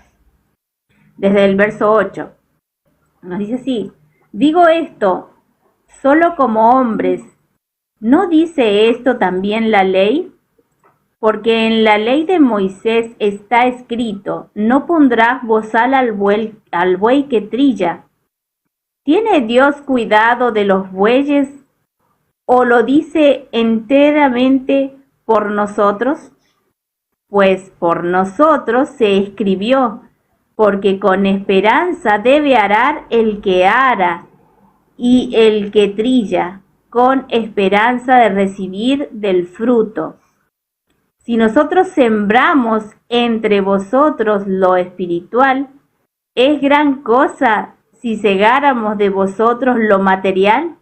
el verso 8. Nos dice así, digo esto solo como hombres, ¿no dice esto también la ley? Porque en la ley de Moisés está escrito, no pondrás bozal al buey que trilla. ¿Tiene Dios cuidado de los bueyes o lo dice enteramente por nosotros? Pues por nosotros se escribió, porque con esperanza debe arar el que ara y el que trilla, con esperanza de recibir del fruto. Si nosotros sembramos entre vosotros lo espiritual, ¿es gran cosa si segáramos de vosotros lo material?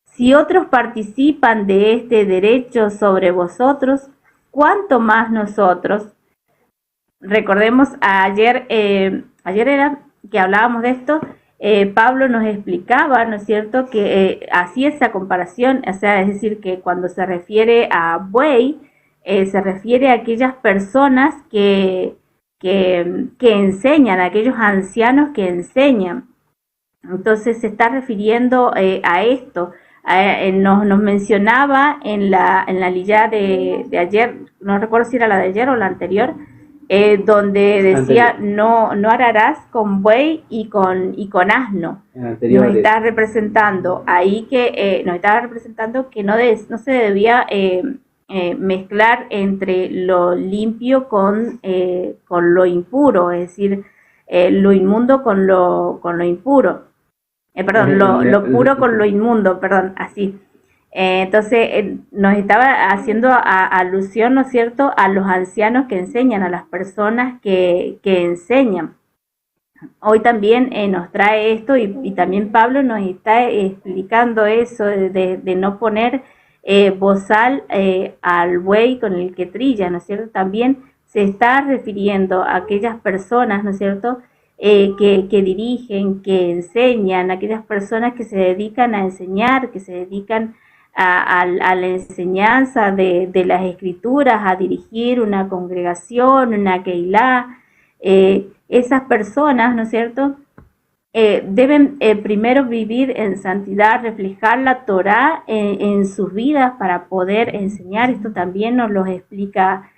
Si otros participan de este derecho sobre vosotros, ¿cuánto más nosotros? Recordemos ayer era que hablábamos de esto, Pablo nos explicaba, ¿no es cierto?, que hacía esa comparación, o sea, es decir, que cuando se refiere a buey, se refiere a aquellas personas que enseñan, a aquellos ancianos que enseñan. Entonces se está refiriendo a esto. Nos mencionaba en la lilla de ayer, no recuerdo si era la de ayer o la anterior, donde decía no ararás con buey y con asno. Nos está representando ahí que nos estaba representando que no se debía mezclar entre lo limpio con lo impuro, es decir, lo inmundo con lo impuro. Lo puro con lo inmundo, así. Entonces nos estaba haciendo alusión, ¿no es cierto?, a los ancianos que enseñan, a las personas que enseñan. Hoy también nos trae esto y también Pablo nos está explicando eso de no poner bozal al buey con el que trilla, ¿no es cierto? También se está refiriendo a aquellas personas, ¿no es cierto?, que dirigen, que enseñan, aquellas personas que se dedican a enseñar, que se dedican a la enseñanza de las escrituras, a dirigir una congregación, una keilá. Esas personas, ¿no es cierto?, deben primero vivir en santidad, reflejar la Torá en sus vidas para poder enseñar. Esto también nos lo explica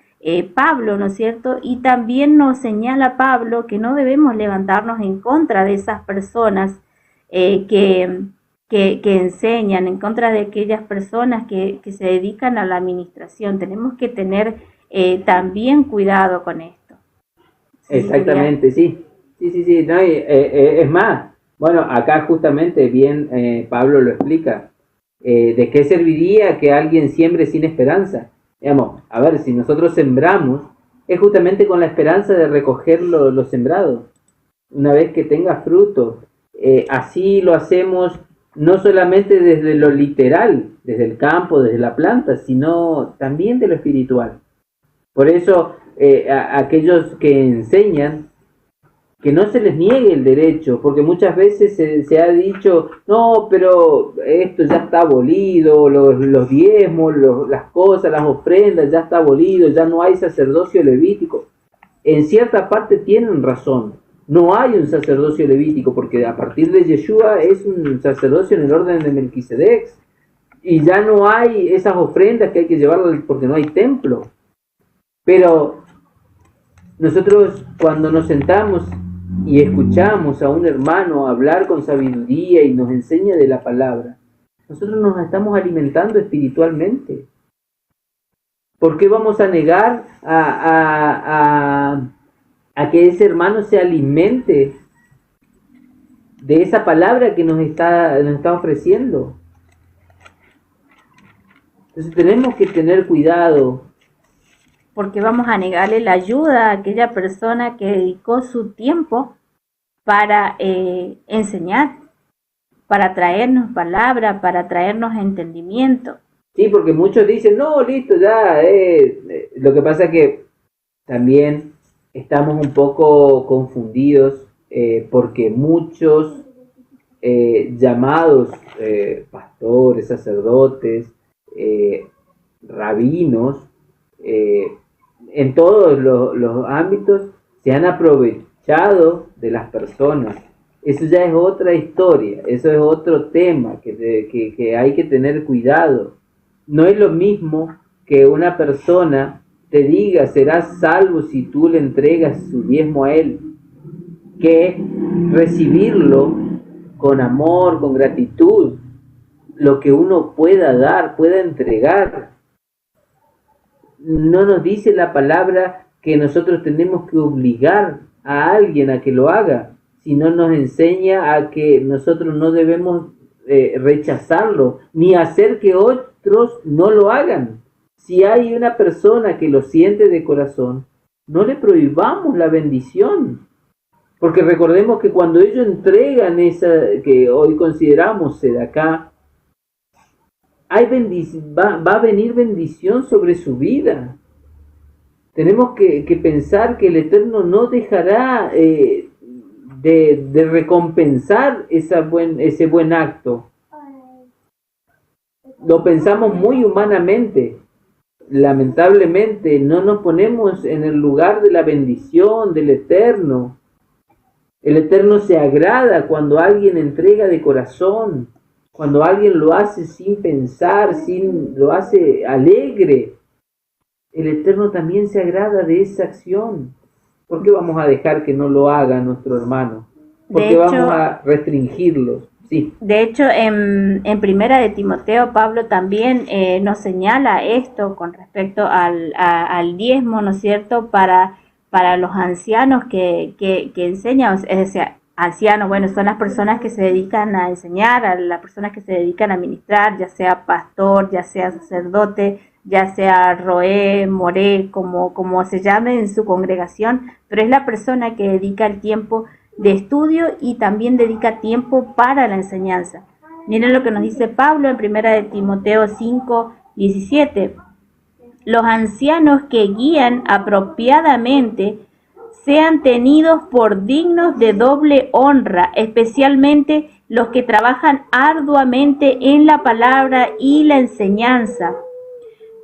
Pablo, ¿no es cierto? Y también nos señala Pablo que no debemos levantarnos en contra de esas personas que enseñan, en contra de aquellas personas que se dedican a la administración. Tenemos que tener también cuidado con esto. Exactamente, sí. Sí, no, es más, bueno, acá justamente bien Pablo lo explica, ¿de qué serviría que alguien siembre sin esperanza? Digamos, a ver, si nosotros sembramos, es justamente con la esperanza de recoger lo sembrado, una vez que tenga fruto. Así lo hacemos no solamente desde lo literal, desde el campo, desde la planta, sino también de lo espiritual. Por eso, aquellos que enseñan, que no se les niegue el derecho, porque muchas veces se ha dicho, no, pero esto ya está abolido, los diezmos, las cosas, las ofrendas, ya está abolido, ya no hay sacerdocio levítico. En cierta parte tienen razón, no hay un sacerdocio levítico, porque a partir de Yeshua es un sacerdocio en el orden de Melquisedec, y ya no hay esas ofrendas que hay que llevarlas porque no hay templo. Pero nosotros cuando nos sentamos y escuchamos a un hermano hablar con sabiduría y nos enseña de la palabra, nosotros nos estamos alimentando espiritualmente. ¿Por qué vamos a negar a que ese hermano se alimente de esa palabra que nos está ofreciendo? Entonces tenemos que tener cuidado. Porque vamos a negarle la ayuda a aquella persona que dedicó su tiempo para enseñar, para traernos palabra, para traernos entendimiento. Sí, porque muchos dicen, no, listo, ya. Lo que pasa es que también estamos un poco confundidos porque muchos llamados pastores, sacerdotes, rabinos, en todos los ámbitos se han aprovechado de las personas. Eso ya es otra historia, eso es otro tema que hay que tener cuidado. No es lo mismo que una persona te diga serás salvo si tú le entregas su diezmo a él, que recibirlo con amor, con gratitud, lo que uno pueda dar, pueda entregar. No nos dice la palabra que nosotros tenemos que obligar a alguien a que lo haga, sino nos enseña a que nosotros no debemos rechazarlo, ni hacer que otros no lo hagan. Si hay una persona que lo siente de corazón, no le prohibamos la bendición, porque recordemos que cuando ellos entregan esa que hoy consideramos sedacá, va a venir bendición sobre su vida. Tenemos que pensar que el Eterno no dejará de recompensar ese buen acto. Lo pensamos muy humanamente. Lamentablemente no nos ponemos en el lugar de la bendición del Eterno. El Eterno se agrada cuando alguien entrega de corazón, cuando alguien lo hace sin pensar, lo hace alegre. El Eterno también se agrada de esa acción. ¿Por qué vamos a dejar que no lo haga nuestro hermano? ¿Por qué vamos a restringirlos? Sí. De hecho, en Primera de Timoteo, Pablo también nos señala esto con respecto al diezmo, ¿no es cierto?, para los ancianos que enseñan, es decir, ancianos, bueno, son las personas que se dedican a enseñar, a las personas que se dedican a ministrar, ya sea pastor, ya sea sacerdote, ya sea roé, moré, como se llame en su congregación, pero es la persona que dedica el tiempo de estudio y también dedica tiempo para la enseñanza. Miren lo que nos dice Pablo en Primera de Timoteo 5:17. Los ancianos que guían apropiadamente sean tenidos por dignos de doble honra, especialmente los que trabajan arduamente en la palabra y la enseñanza.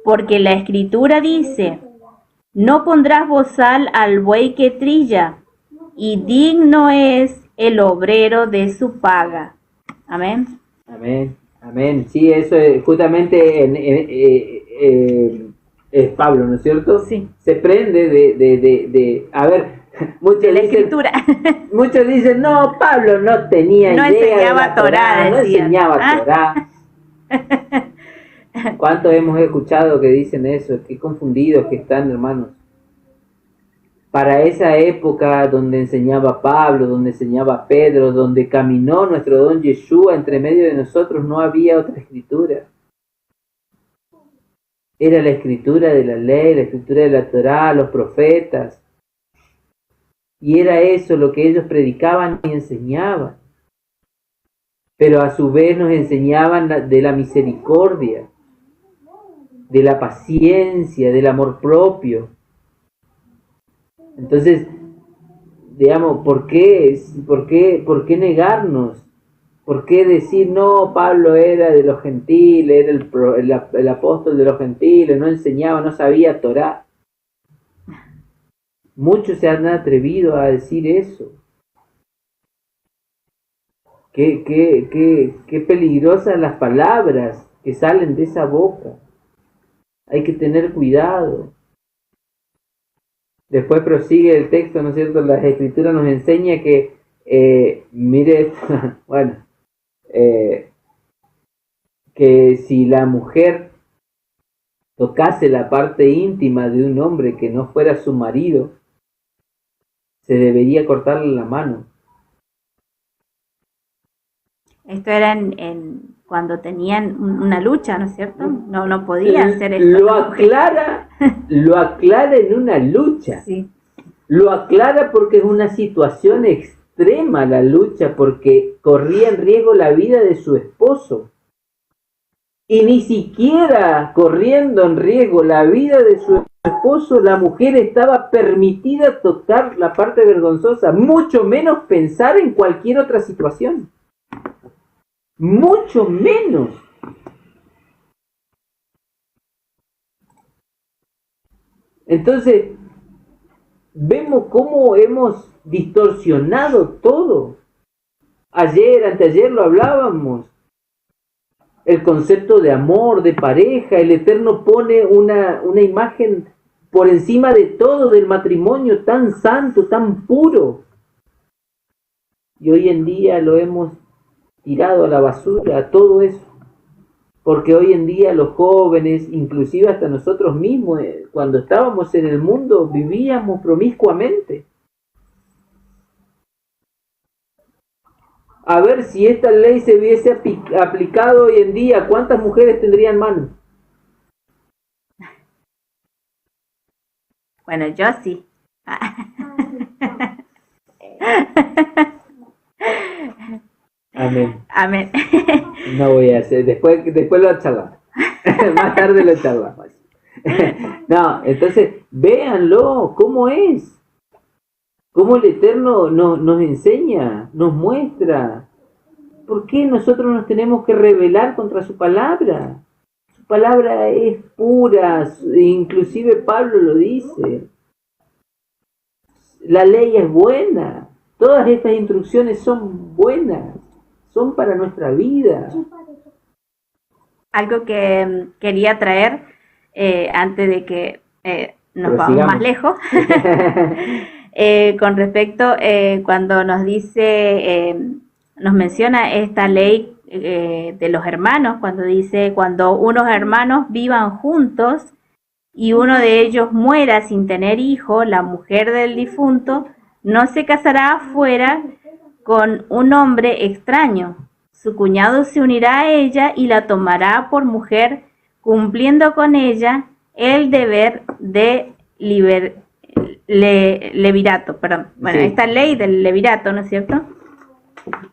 Porque la Escritura dice, no pondrás bozal al buey que trilla, y digno es el obrero de su paga. Amén. Amén, amén. Sí, eso es justamente es Pablo, ¿no es cierto? Sí. Se prende a ver, muchos de la dicen, Escritura. Muchos dicen, no, Pablo no tenía no idea enseñaba de la Torá, no enseñaba Torá. ¿Cuántos hemos escuchado que dicen eso? Qué confundidos que están, hermanos. Para esa época donde enseñaba Pablo, donde enseñaba Pedro, donde caminó nuestro don Yeshua entre medio de nosotros, no había otra escritura. Era la escritura de la ley, la escritura de la Torá, los profetas. Y era eso lo que ellos predicaban y enseñaban. Pero a su vez nos enseñaban de la misericordia, de la paciencia, del amor propio. Entonces, digamos, ¿por qué negarnos? ¿Por qué decir, no, Pablo era de los gentiles, era el apóstol de los gentiles, no enseñaba, no sabía Torá? Muchos se han atrevido a decir eso. Qué peligrosas las palabras que salen de esa boca. Hay que tener cuidado. Después prosigue el texto, ¿no es cierto? La escritura nos enseña que, mire, bueno, que si la mujer tocase la parte íntima de un hombre que no fuera su marido, se debería cortarle la mano. Esto era cuando tenían una lucha, ¿no es cierto? No podía hacer esto. Lo aclara en una lucha. Sí. Lo aclara porque es una situación extrema la lucha, porque corría en riesgo la vida de su esposo. Y ni siquiera corriendo en riesgo la vida de su esposo, la mujer estaba permitida tocar la parte vergonzosa, mucho menos pensar en cualquier otra situación. Mucho menos. Entonces, vemos cómo hemos distorsionado todo. Ayer, anteayer lo hablábamos. El concepto de amor, de pareja, el Eterno pone una imagen por encima de todo del matrimonio tan santo, tan puro. Y hoy en día lo hemos tirado a la basura, todo eso. Porque hoy en día los jóvenes, inclusive hasta nosotros mismos, cuando estábamos en el mundo, vivíamos promiscuamente. A ver, si esta ley se hubiese aplicado hoy en día, ¿cuántas mujeres tendrían manos? Bueno, yo sí. Amén. Amén. No voy a hacer, después lo charlamos. Más tarde lo charlamos. No, entonces, véanlo, cómo es. Cómo el Eterno nos enseña, nos muestra. ¿Por qué nosotros nos tenemos que rebelar contra su palabra? Su palabra es pura, inclusive Pablo lo dice. La ley es buena. Todas estas instrucciones son buenas. Son para nuestra vida. Algo que quería traer antes de que nos vamos Prosigamos. más lejos, con respecto cuando nos dice, nos menciona esta ley de los hermanos, cuando dice, cuando unos hermanos vivan juntos y uno de ellos muera sin tener hijo, la mujer del difunto no se casará afuera con un hombre extraño. Su cuñado se unirá a ella y la tomará por mujer, cumpliendo con ella el deber de levirato. Bueno, sí. Esta ley del levirato, ¿no es cierto?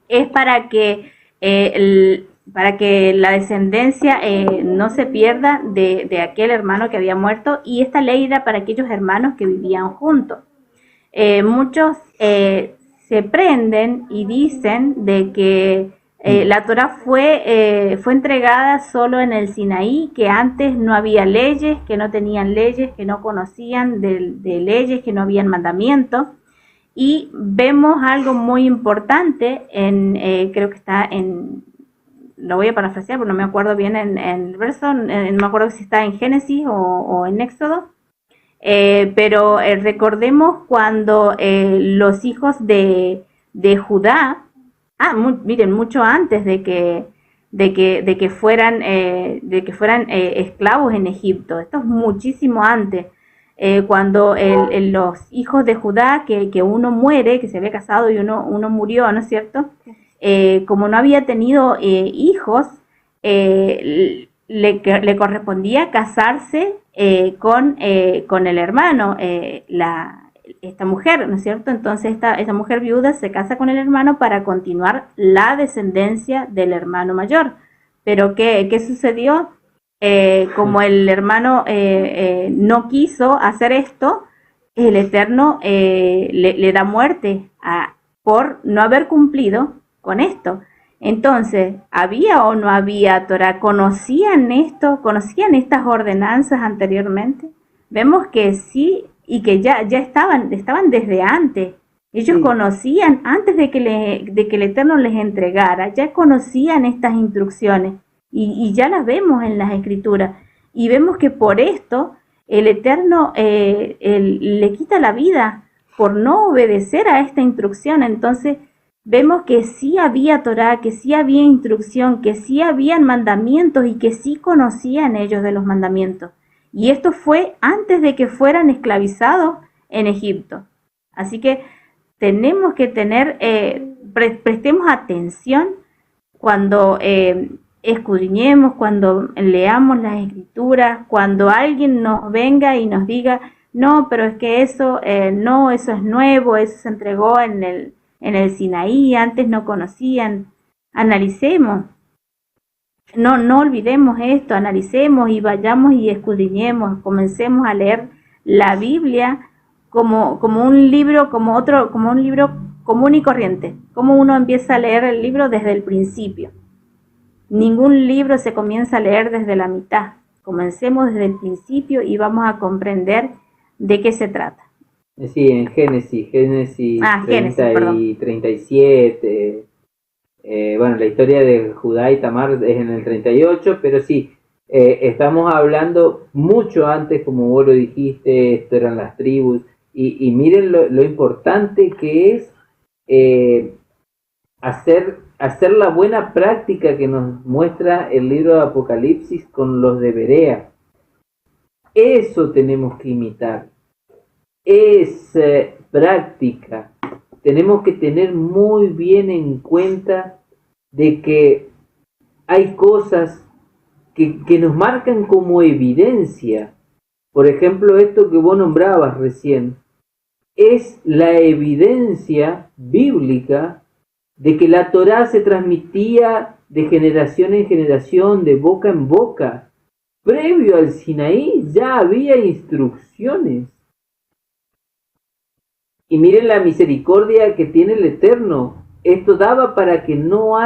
Es para que la descendencia no se pierda de aquel hermano que había muerto, y esta ley era para aquellos hermanos que vivían juntos. Muchos se prenden y dicen de que la Torá fue entregada solo en el Sinaí, que antes no había leyes, que no tenían leyes, que no conocían de leyes, que no habían mandamientos. Y vemos algo muy importante, creo que está lo voy a parafrasear porque no me acuerdo bien en el verso, no me acuerdo si está en Génesis o en Éxodo. Pero recordemos cuando los hijos de Judá, miren, mucho antes de que fueran esclavos en Egipto, esto es muchísimo antes, cuando los hijos de Judá, que uno muere, que se había casado y uno murió, ¿no es cierto? Como no había tenido hijos, le correspondía casarse con el hermano, esta mujer, ¿no es cierto? Entonces esta mujer viuda se casa con el hermano para continuar la descendencia del hermano mayor. Pero ¿qué sucedió? Como el hermano no quiso hacer esto, el Eterno le da muerte por no haber cumplido con esto. Entonces, ¿había o no había Torah? ¿Conocían esto? ¿Conocían estas ordenanzas anteriormente? Vemos que sí, y que ya estaban desde antes. Ellos sí conocían, antes de que el Eterno les entregara, ya conocían estas instrucciones. y ya las vemos en las Escrituras. Y vemos que por esto el Eterno le quita la vida por no obedecer a esta instrucción. Entonces vemos que sí había Torá, que sí había instrucción, que sí habían mandamientos y que sí conocían ellos de los mandamientos. Y esto fue antes de que fueran esclavizados en Egipto. Así que tenemos que tener, prestemos atención cuando escudriñemos, cuando leamos las Escrituras, cuando alguien nos venga y nos diga, no, pero es que eso, no, eso es nuevo, eso se entregó en el Sinaí, antes no conocían. Analicemos, no olvidemos esto, analicemos y vayamos y escudriñemos, comencemos a leer la Biblia como un libro, como un libro común y corriente, como uno empieza a leer el libro desde el principio. Ningún libro se comienza a leer desde la mitad. Comencemos desde el principio y vamos a comprender de qué se trata. Sí, en Génesis 30 y 37. Bueno, la historia de Judá y Tamar es en el 38, pero sí, estamos hablando mucho antes, como vos lo dijiste, esto eran las tribus, y miren lo importante que es hacer la buena práctica que nos muestra el libro de Apocalipsis con los de Berea. Eso tenemos que imitar, es práctica. Tenemos que tener muy bien en cuenta de que hay cosas que nos marcan como evidencia. Por ejemplo, esto que vos nombrabas recién, es la evidencia bíblica de que la Torá se transmitía de generación en generación, de boca en boca. Previo al Sinaí ya había instrucciones. Y miren la misericordia que tiene el Eterno. Esto daba para que no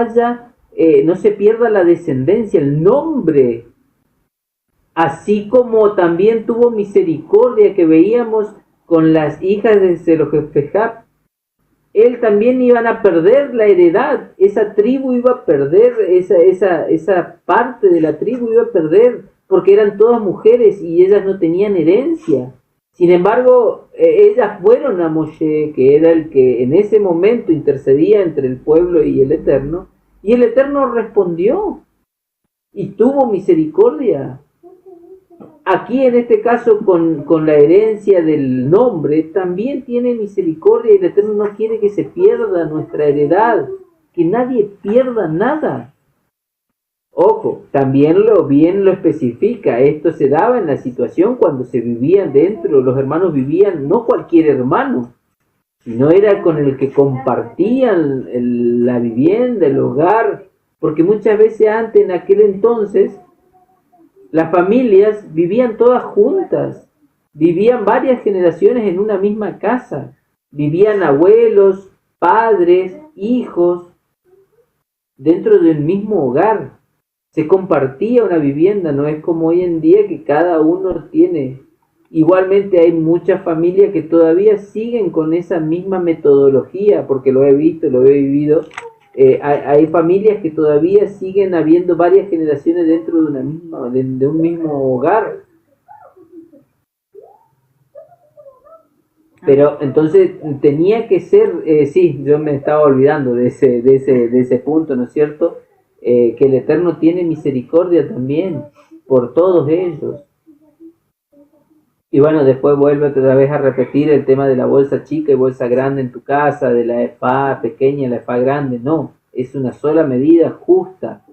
se pierda la descendencia, el nombre. Así como también tuvo misericordia que veíamos con las hijas de Zelofehad. Él también iban a perder la heredad. Esa tribu iba a perder, esa parte de la tribu iba a perder, porque eran todas mujeres y ellas no tenían herencia. Sin embargo, ellas fueron a Moshe, que era el que en ese momento intercedía entre el pueblo y el Eterno, y el Eterno respondió y tuvo misericordia. Aquí en este caso con la herencia del nombre también tiene misericordia, y el Eterno no quiere que se pierda nuestra heredad, que nadie pierda nada. Ojo, también bien lo especifica, esto se daba en la situación cuando se vivían dentro, los hermanos vivían, no cualquier hermano, sino era con el que compartían la vivienda, el hogar, porque muchas veces antes, en aquel entonces, las familias vivían todas juntas, vivían varias generaciones en una misma casa, vivían abuelos, padres, hijos, dentro del mismo hogar. Se compartía una vivienda, no es como hoy en día que cada uno tiene. Igualmente hay muchas familias que todavía siguen con esa misma metodología, porque lo he visto, lo he vivido. Hay familias que todavía siguen habiendo varias generaciones dentro de un mismo hogar. Pero entonces tenía que ser, sí, yo me estaba olvidando de ese punto, ¿no es cierto? Que el Eterno tiene misericordia también por todos ellos. Y bueno, después vuelve otra vez a repetir el tema de la bolsa chica y bolsa grande en tu casa, de la efá pequeña y la efá grande. No, es una sola medida justa.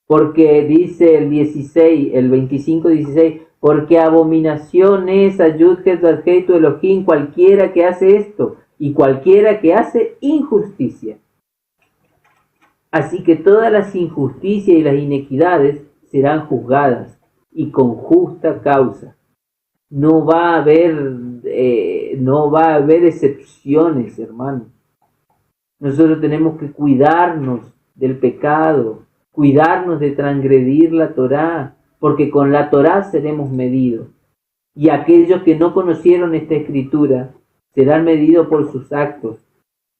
Porque dice el 25-16, porque abominación es a Yud-Het Vav-Hei tu Elohim cualquiera que hace esto, y cualquiera que hace injusticia. Así que todas las injusticias y las inequidades serán juzgadas, y con justa causa. No va a haber excepciones, hermano. Nosotros tenemos que cuidarnos del pecado, cuidarnos de transgredir la Torá, porque con la Torá seremos medidos. Y aquellos que no conocieron esta escritura serán medidos por sus actos.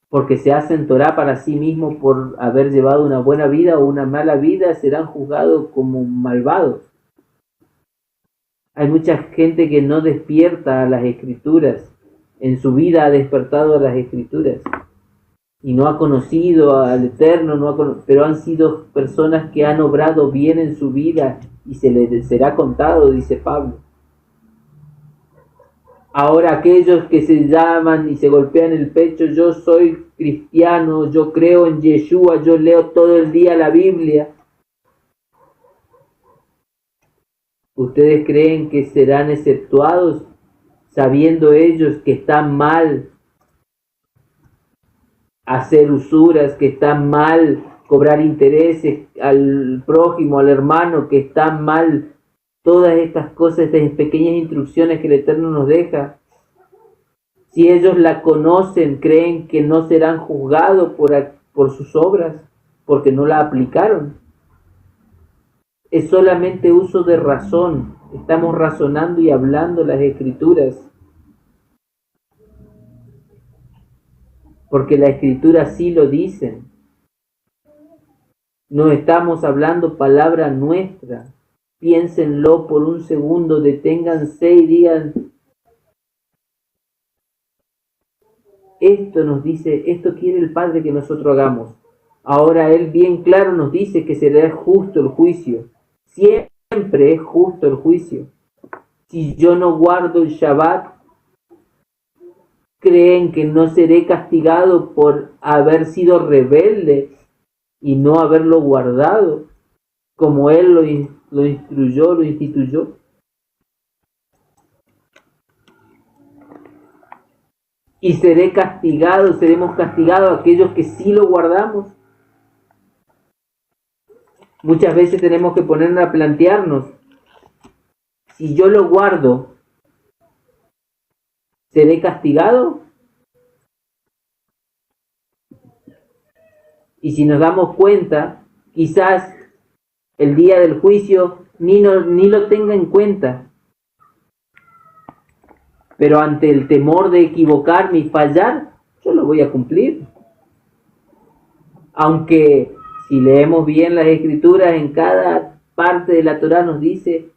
porque se hacen Torá para sí mismos por haber llevado una buena vida o una mala vida, serán juzgados como malvados. Hay mucha gente que no despierta a las Escrituras, en su vida ha despertado a las Escrituras y no ha conocido al Eterno, pero han sido personas que han obrado bien en su vida y se les será contado, dice Pablo. Ahora aquellos que se llaman y se golpean el pecho, yo soy cristiano, yo creo en Yeshua, yo leo todo el día la Biblia. ¿Ustedes creen que serán exceptuados sabiendo ellos que está mal hacer usuras, que está mal cobrar intereses al prójimo, al hermano, que está mal todas estas cosas, estas pequeñas instrucciones que el Eterno nos deja? Si ellos la conocen, creen que no serán juzgados por sus obras, porque no la aplicaron. Es solamente uso de razón. Estamos razonando y hablando las Escrituras, porque la Escritura sí lo dicen. No estamos hablando palabra nuestra. Piénsenlo por un segundo, deténganse y digan, esto nos dice, esto quiere el Padre que nosotros hagamos. Ahora Él bien claro nos dice que será justo el juicio. Siempre es justo el juicio. Si yo no guardo el Shabbat, ¿creen que no seré castigado por haber sido rebelde y no haberlo guardado, como Él lo instruyó, lo instituyó? Y seremos castigados aquellos que sí lo guardamos. Muchas veces tenemos que ponernos a plantearnos, si yo lo guardo, ¿seré castigado? Y si nos damos cuenta, quizás el día del juicio ni lo tenga en cuenta. Pero ante el temor de equivocarme y fallar, yo lo voy a cumplir. Aunque si leemos bien las Escrituras, en cada parte de la Torá nos dice,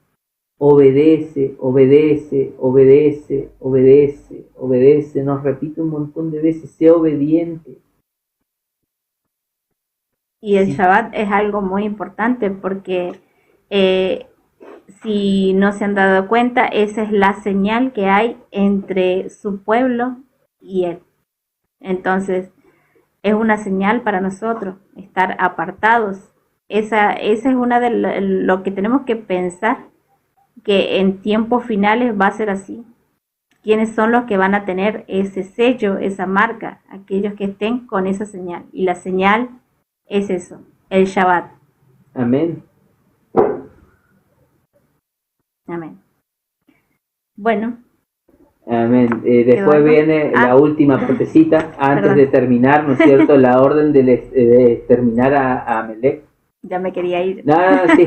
obedece, obedece, obedece, obedece, obedece. Nos repite un montón de veces, sé obediente. Y el Shabbat es algo muy importante porque si no se han dado cuenta, esa es la señal que hay entre su pueblo y Él. Entonces, es una señal para nosotros, estar apartados. Esa es una de lo que tenemos que pensar, que en tiempos finales va a ser así. ¿Quiénes son los que van a tener ese sello, esa marca? Aquellos que estén con esa señal. Y la señal es eso, el Shabbat. Amén. Amén. Bueno. Amén. Después viene la última partecita, antes de terminar, ¿no es cierto? La orden de exterminar a Amelec. Ya me quería ir. No, sí.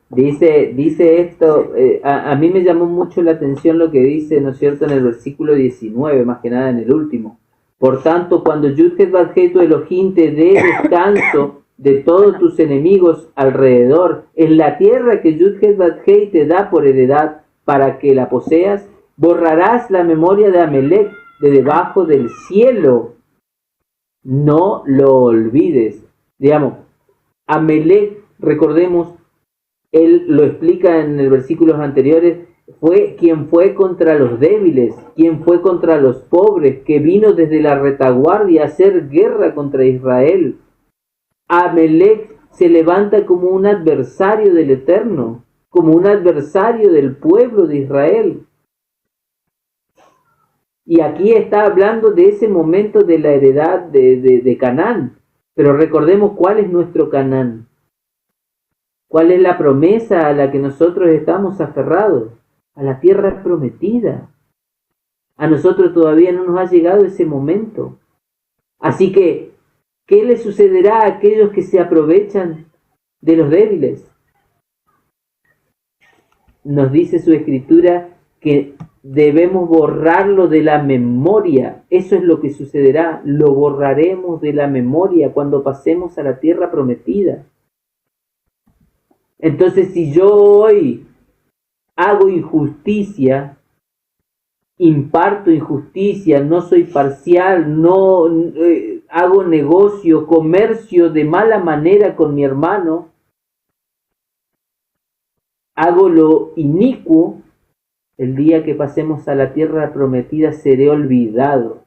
Dice esto, a mí me llamó mucho la atención lo que dice, ¿no es cierto?, en el versículo 19, más que nada en el último. Por tanto, cuando Yud-Het Bat-Het tu Elohim te dé descanso de todos tus enemigos alrededor, en la tierra que Yud-Het Bat-Het te da por heredad para que la poseas, borrarás la memoria de Amelec de debajo del cielo. No lo olvides. Digamos, Amelec, recordemos, él lo explica en los versículos anteriores, fue quien fue contra los débiles, quien fue contra los pobres, que vino desde la retaguardia a hacer guerra contra Israel. Amelec se levanta como un adversario del Eterno, como un adversario del pueblo de Israel. Y aquí está hablando de ese momento de la heredad de Canaán. Pero recordemos cuál es nuestro Canaán. ¿Cuál es la promesa a la que nosotros estamos aferrados? A la tierra prometida. A nosotros todavía no nos ha llegado ese momento. Así que, ¿qué le sucederá a aquellos que se aprovechan de los débiles? Nos dice su escritura que debemos borrarlo de la memoria. Eso es lo que sucederá. Lo borraremos de la memoria cuando pasemos a la tierra prometida. Entonces, si yo hoy hago injusticia, imparto injusticia, no soy parcial, no hago negocio, comercio de mala manera con mi hermano, hago lo inicuo, el día que pasemos a la tierra prometida seré olvidado.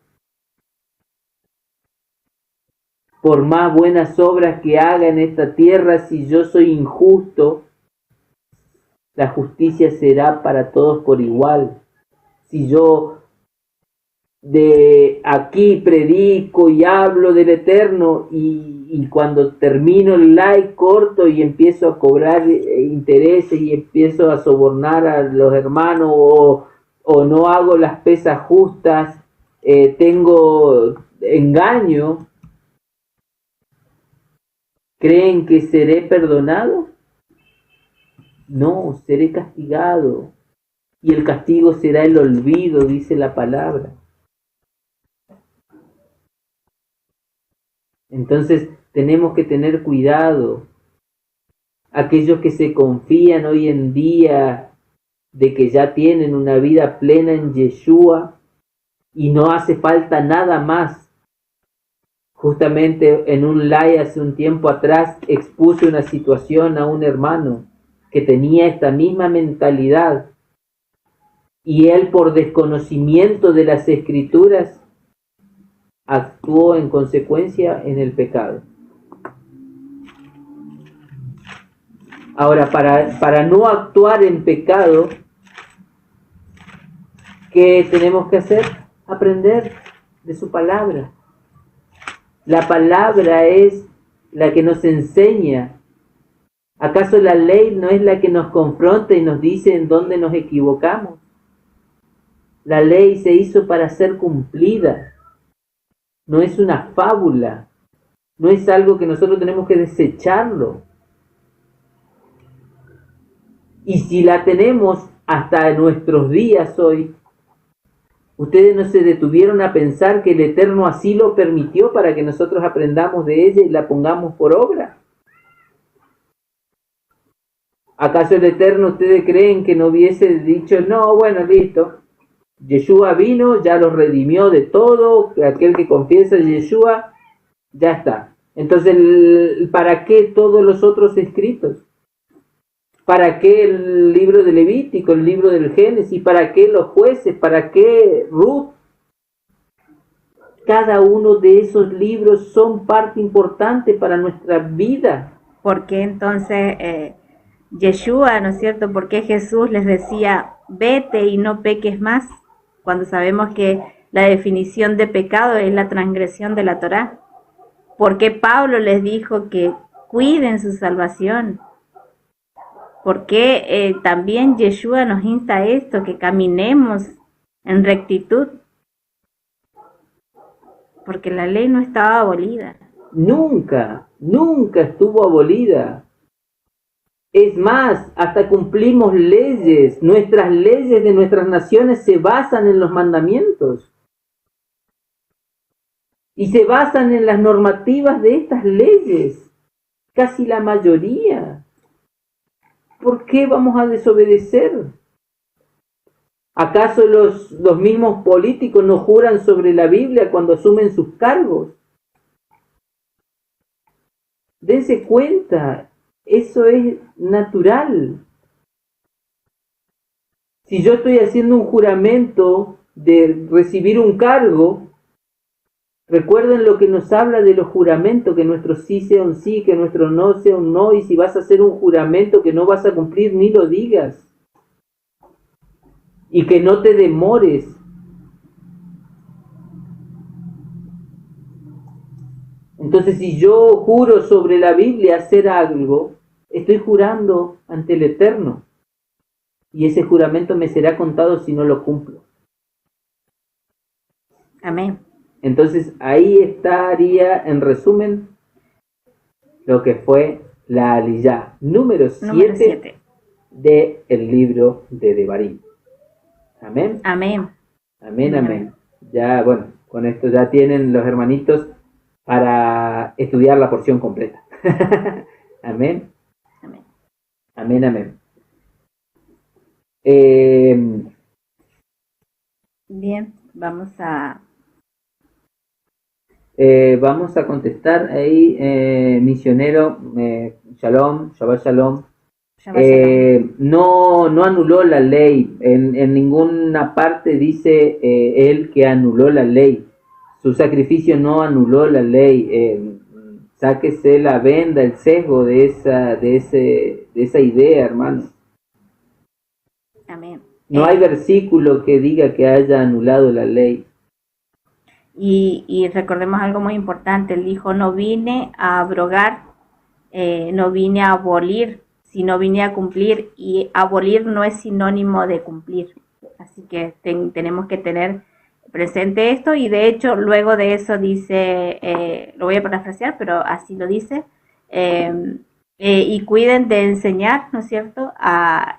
Por más buenas obras que haga en esta tierra, si yo soy injusto, la justicia será para todos por igual. Si yo de aquí predico y hablo del Eterno y cuando termino el live corto y empiezo a cobrar intereses y empiezo a sobornar a los hermanos o no hago las pesas justas, tengo engaño, ¿creen que seré perdonado? No, seré castigado. Y el castigo será el olvido, dice la palabra. Entonces tenemos que tener cuidado. Aquellos que se confían hoy en día de que ya tienen una vida plena en Yeshua y no hace falta nada más. Justamente en un live hace un tiempo atrás expuse una situación a un hermano que tenía esta misma mentalidad y él, por desconocimiento de las escrituras, actuó en consecuencia en el pecado. Ahora, para no actuar en pecado, ¿qué tenemos que hacer? Aprender de su palabra. La palabra es la que nos enseña. ¿Acaso la ley no es la que nos confronta y nos dice en dónde nos equivocamos? La ley se hizo para ser cumplida. No es una fábula. No es algo que nosotros tenemos que desecharlo. Y si la tenemos hasta nuestros días hoy, ustedes no se detuvieron a pensar que el Eterno así lo permitió para que nosotros aprendamos de ella y la pongamos por obra. ¿Acaso el Eterno ustedes creen que no hubiese dicho, no, bueno, listo, Yeshua vino, ya los redimió de todo, aquel que confiesa Yeshua, ya está? Entonces, ¿para qué todos los otros escritos? ¿Para qué el libro de Levítico, el libro del Génesis? ¿Para qué los jueces? ¿Para qué Ruth? Cada uno de esos libros son parte importante para nuestra vida. ¿Por qué entonces Yeshua, ¿no es cierto? ¿Por qué Jesús les decía, vete y no peques más? Cuando sabemos que la definición de pecado es la transgresión de la Torá. ¿Por qué Pablo les dijo que cuiden su salvación? ¿Por qué también Yeshua nos insta a esto, que caminemos en rectitud? Porque la ley no estaba abolida. Nunca, nunca estuvo abolida. Es más, hasta cumplimos leyes. Nuestras leyes de nuestras naciones se basan en los mandamientos. Y se basan en las normativas de estas leyes. Casi la mayoría. ¿Por qué vamos a desobedecer? ¿Acaso los mismos políticos no juran sobre la Biblia cuando asumen sus cargos? Dense cuenta, eso es natural. Si yo estoy haciendo un juramento de recibir un cargo, recuerden lo que nos habla de los juramentos, que nuestro sí sea un sí, que nuestro no sea un no, y si vas a hacer un juramento que no vas a cumplir, ni lo digas. Y que no te demores. Entonces, si yo juro sobre la Biblia hacer algo, estoy jurando ante el Eterno. Y ese juramento me será contado si no lo cumplo. Amén. Entonces, ahí estaría, en resumen, lo que fue la Aliyá número 7 del libro de Devarim. Amén. Amén. Amén, amén. Ya, bueno, con esto ya tienen los hermanitos para estudiar la porción completa. Amén. Amén. Amén, amén. Bien, vamos a contestar ahí, misionero, shalom, Shabbat shalom. No anuló la ley, en ninguna parte dice él que anuló la ley, su sacrificio no anuló la ley, sáquese la venda, el sesgo de esa idea, hermano. Amén. No hay versículo que diga que haya anulado la ley. Y recordemos algo muy importante, él dijo, no vine a abrogar, no vine a abolir, sino vine a cumplir, y abolir no es sinónimo de cumplir. Así que tenemos que tener presente esto, y de hecho luego de eso dice, lo voy a parafrasear, pero así lo dice, y cuiden de enseñar, ¿no es cierto?, a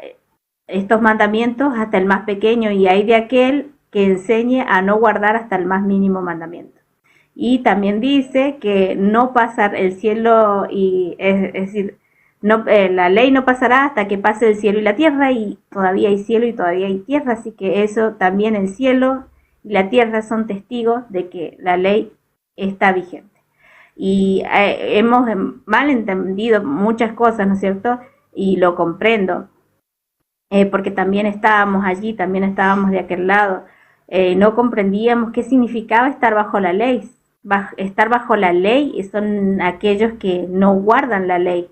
estos mandamientos hasta el más pequeño, y hay de aquel que enseñe a no guardar hasta el más mínimo mandamiento. Y también dice que no pasar el cielo, y es decir, no, la ley no pasará hasta que pase el cielo y la tierra, y todavía hay cielo y todavía hay tierra, así que eso también, el cielo y la tierra son testigos de que la ley está vigente. Y hemos mal entendido muchas cosas, ¿no es cierto? Y lo comprendo, porque también estábamos allí, también estábamos de aquel lado. No comprendíamos qué significaba estar bajo la ley. Estar bajo la ley son aquellos que no guardan la ley,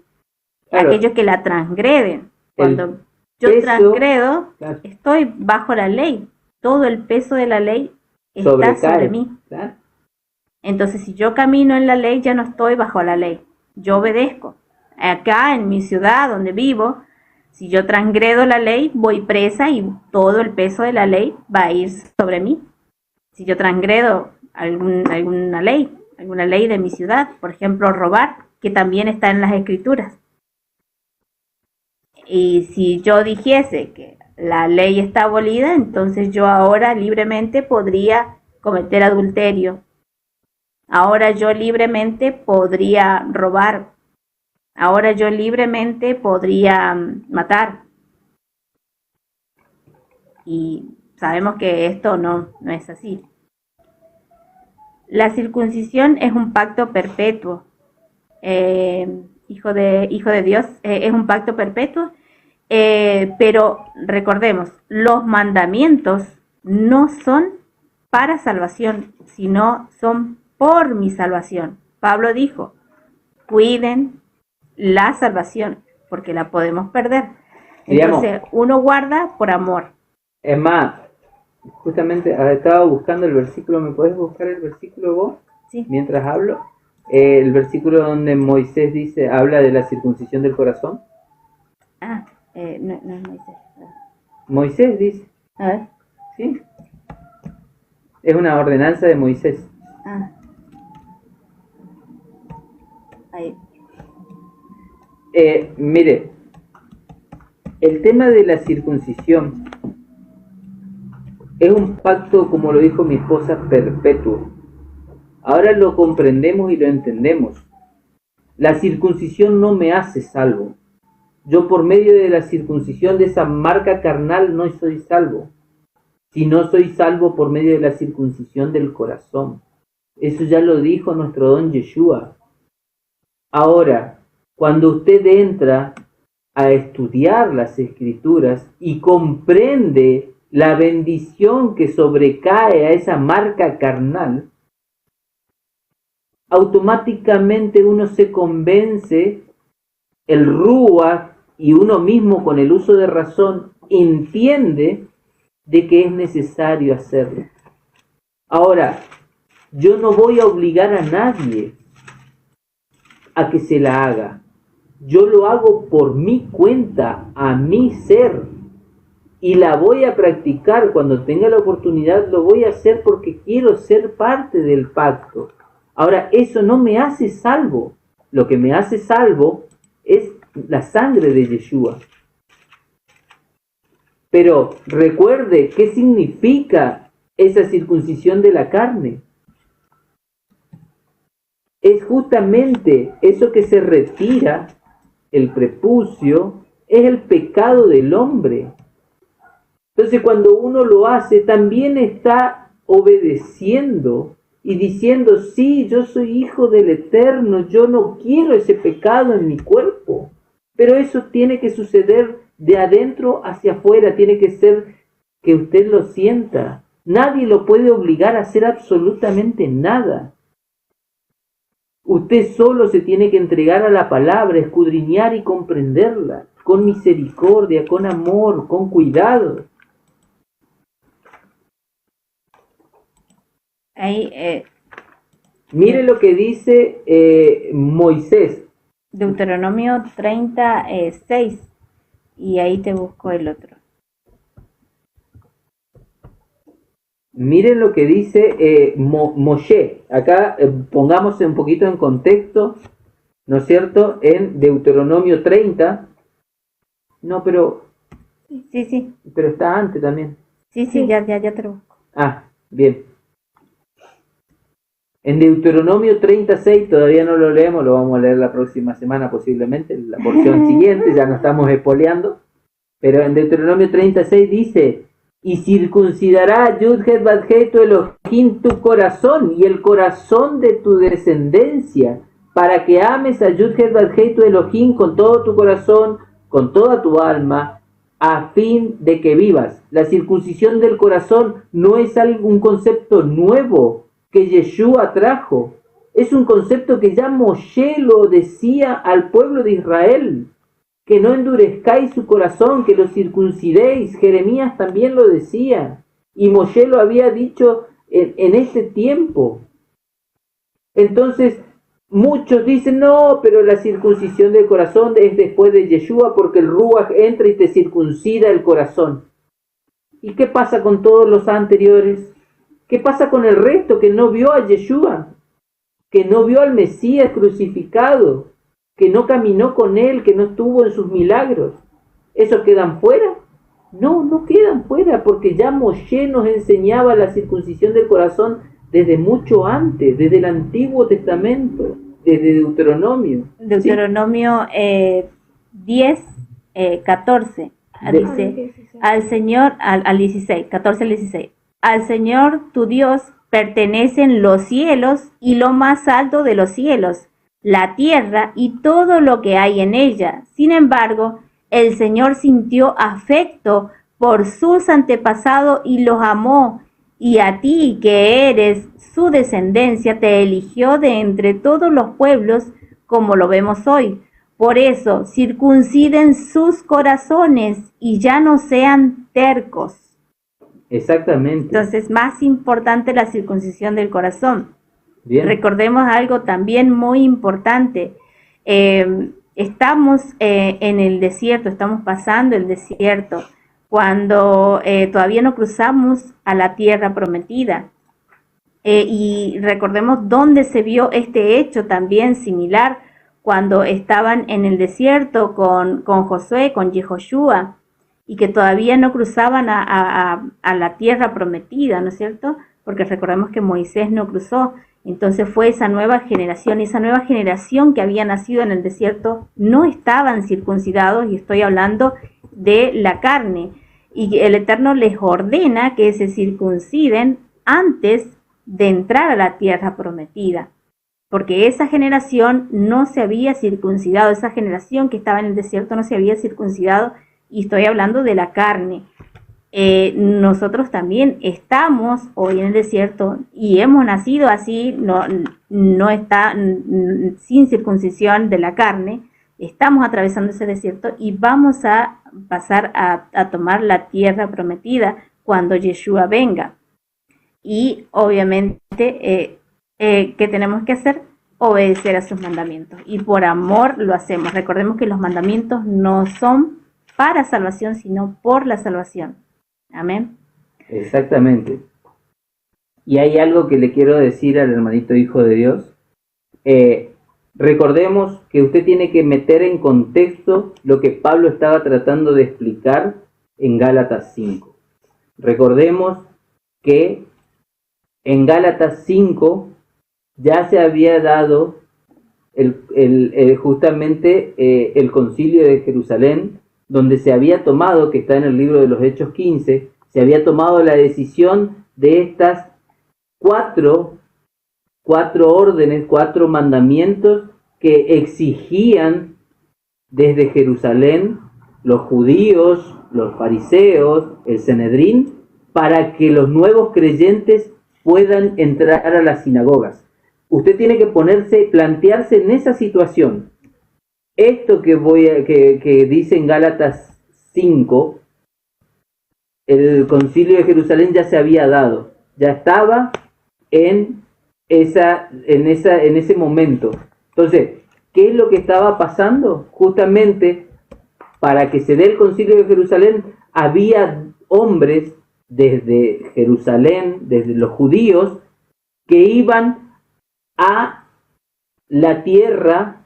claro, aquellos que la transgreden. Cuando yo transgredo, claro, estoy bajo la ley. Todo el peso de la ley está sobre mí. Claro. Entonces, si yo camino en la ley, ya no estoy bajo la ley. Yo obedezco. Acá en mi ciudad donde vivo, si yo transgredo la ley, voy presa y todo el peso de la ley va a ir sobre mí. Si yo transgredo alguna ley de mi ciudad, por ejemplo, robar, que también está en las escrituras. Y si yo dijese que la ley está abolida, entonces yo ahora libremente podría cometer adulterio. Ahora yo libremente podría robar. Ahora yo libremente podría matar. Y sabemos que esto no es así. La circuncisión es un pacto perpetuo. Hijo de Dios, es un pacto perpetuo. Pero recordemos, los mandamientos no son para salvación, sino son por mi salvación. Pablo dijo, cuiden la salvación, porque la podemos perder. Entonces, uno guarda por amor. Es más, justamente estaba buscando el versículo. ¿Me podés buscar el versículo vos? Sí. Mientras hablo. El versículo donde Moisés habla de la circuncisión del corazón. No es Moisés. Moisés dice. A ver. Sí. Es una ordenanza de Moisés. Ahí. Mire, el tema de la circuncisión es un pacto, como lo dijo mi esposa, perpetuo. Ahora lo comprendemos y lo entendemos. La circuncisión no me hace salvo. Yo por medio de la circuncisión de esa marca carnal no soy salvo, sino soy salvo por medio de la circuncisión del corazón. Eso ya lo dijo nuestro don Yeshua. Ahora, cuando usted entra a estudiar las Escrituras y comprende la bendición que sobrecae a esa marca carnal, automáticamente uno se convence, el Ruach y uno mismo con el uso de razón entiende de que es necesario hacerlo. Ahora, yo no voy a obligar a nadie a que se la haga. Yo lo hago por mi cuenta, a mi ser, y la voy a practicar cuando tenga la oportunidad. Lo voy a hacer porque quiero ser parte del pacto. Ahora, eso no me hace salvo. Lo que me hace salvo es la sangre de Yeshua. Pero recuerde, ¿qué significa esa circuncisión de la carne? Es justamente eso que se retira, el prepucio, es el pecado del hombre. Entonces cuando uno lo hace, también está obedeciendo y diciendo, sí, yo soy hijo del Eterno, yo no quiero ese pecado en mi cuerpo. Pero eso tiene que suceder de adentro hacia afuera, tiene que ser que usted lo sienta. Nadie lo puede obligar a hacer absolutamente nada. Usted solo se tiene que entregar a la palabra, escudriñar y comprenderla, con misericordia, con amor, con cuidado. Ahí, Mire lo que dice Moisés. Deuteronomio 36, y ahí te busco el otro. Miren lo que dice Moshe. Acá pongamos un poquito en contexto, ¿no es cierto? En Deuteronomio 30. No, pero Sí. pero está antes también. Sí, ya te lo busco. Ah, bien. En Deuteronomio 36, todavía no lo leemos, lo vamos a leer la próxima semana posiblemente, la porción siguiente, ya no estamos espoleando. Pero en Deuteronomio 36 dice, y circuncidará Yud-Het Bat-Het tu Elohim tu corazón y el corazón de tu descendencia, para que ames a Yud-Het Bat-Het tu Elohim con todo tu corazón, con toda tu alma, a fin de que vivas. La circuncisión del corazón no es un concepto nuevo que Yeshua trajo. Es un concepto que ya Moshe lo decía al pueblo de Israel. Que no endurezcáis su corazón, que lo circuncidéis. Jeremías también lo decía. Y Moshe lo había dicho en ese tiempo. Entonces, muchos dicen, no, pero la circuncisión del corazón es después de Yeshua porque el Ruach entra y te circuncida el corazón. ¿Y qué pasa con todos los anteriores? ¿Qué pasa con el resto que no vio a Yeshua? Que no vio al Mesías crucificado, que no caminó con él, que no estuvo en sus milagros. ¿Esos quedan fuera? No quedan fuera, porque ya Moshe nos enseñaba la circuncisión del corazón desde mucho antes, desde el Antiguo Testamento, desde Deuteronomio. Deuteronomio 10, 14. Dice, al Señor, al 16, 14 al 16. Al Señor tu Dios pertenecen los cielos y lo más alto de los cielos, la tierra y todo lo que hay en ella. Sin embargo, el Señor sintió afecto por sus antepasados y los amó, y a ti, que eres su descendencia, te eligió de entre todos los pueblos, como lo vemos hoy. Por eso, circunciden sus corazones y ya no sean tercos. Exactamente. Entonces, más importante la circuncisión del corazón. Bien. Recordemos algo también muy importante. Estamos en el desierto, estamos pasando el desierto, cuando todavía no cruzamos a la tierra prometida. Y recordemos dónde se vio este hecho también similar, cuando estaban en el desierto con Josué, con Yehoshua, y que todavía no cruzaban a la tierra prometida, ¿no es cierto? Porque recordemos que Moisés no cruzó. Entonces fue esa nueva generación que había nacido en el desierto, no estaban circuncidados, y estoy hablando de la carne. Y el Eterno les ordena que se circunciden antes de entrar a la tierra prometida, porque esa generación no se había circuncidado, esa generación que estaba en el desierto no se había circuncidado, y estoy hablando de la carne. Nosotros también estamos hoy en el desierto y hemos nacido así, no está sin circuncisión de la carne. Estamos atravesando ese desierto y vamos a pasar a tomar la tierra prometida cuando Yeshua venga. Y obviamente, ¿qué tenemos que hacer? Obedecer a sus mandamientos. Y por amor lo hacemos. Recordemos que los mandamientos no son para salvación, sino por la salvación. Amén. Exactamente. Y hay algo que le quiero decir al hermanito hijo de Dios. Recordemos que usted tiene que meter en contexto lo que Pablo estaba tratando de explicar en Gálatas 5. Recordemos que en Gálatas 5 ya se había dado justamente el concilio de Jerusalén, donde se había tomado, que está en el libro de los Hechos 15, se había tomado la decisión de estas cuatro órdenes, 4 mandamientos que exigían desde Jerusalén los judíos, los fariseos, el Sanedrín, para que los nuevos creyentes puedan entrar a las sinagogas. Usted tiene que plantearse en esa situación. Esto que dice en Gálatas 5, el concilio de Jerusalén ya se había dado, ya estaba en ese momento. Entonces, ¿qué es lo que estaba pasando? Justamente para que se dé el concilio de Jerusalén, había hombres desde Jerusalén, desde los judíos, que iban a la tierra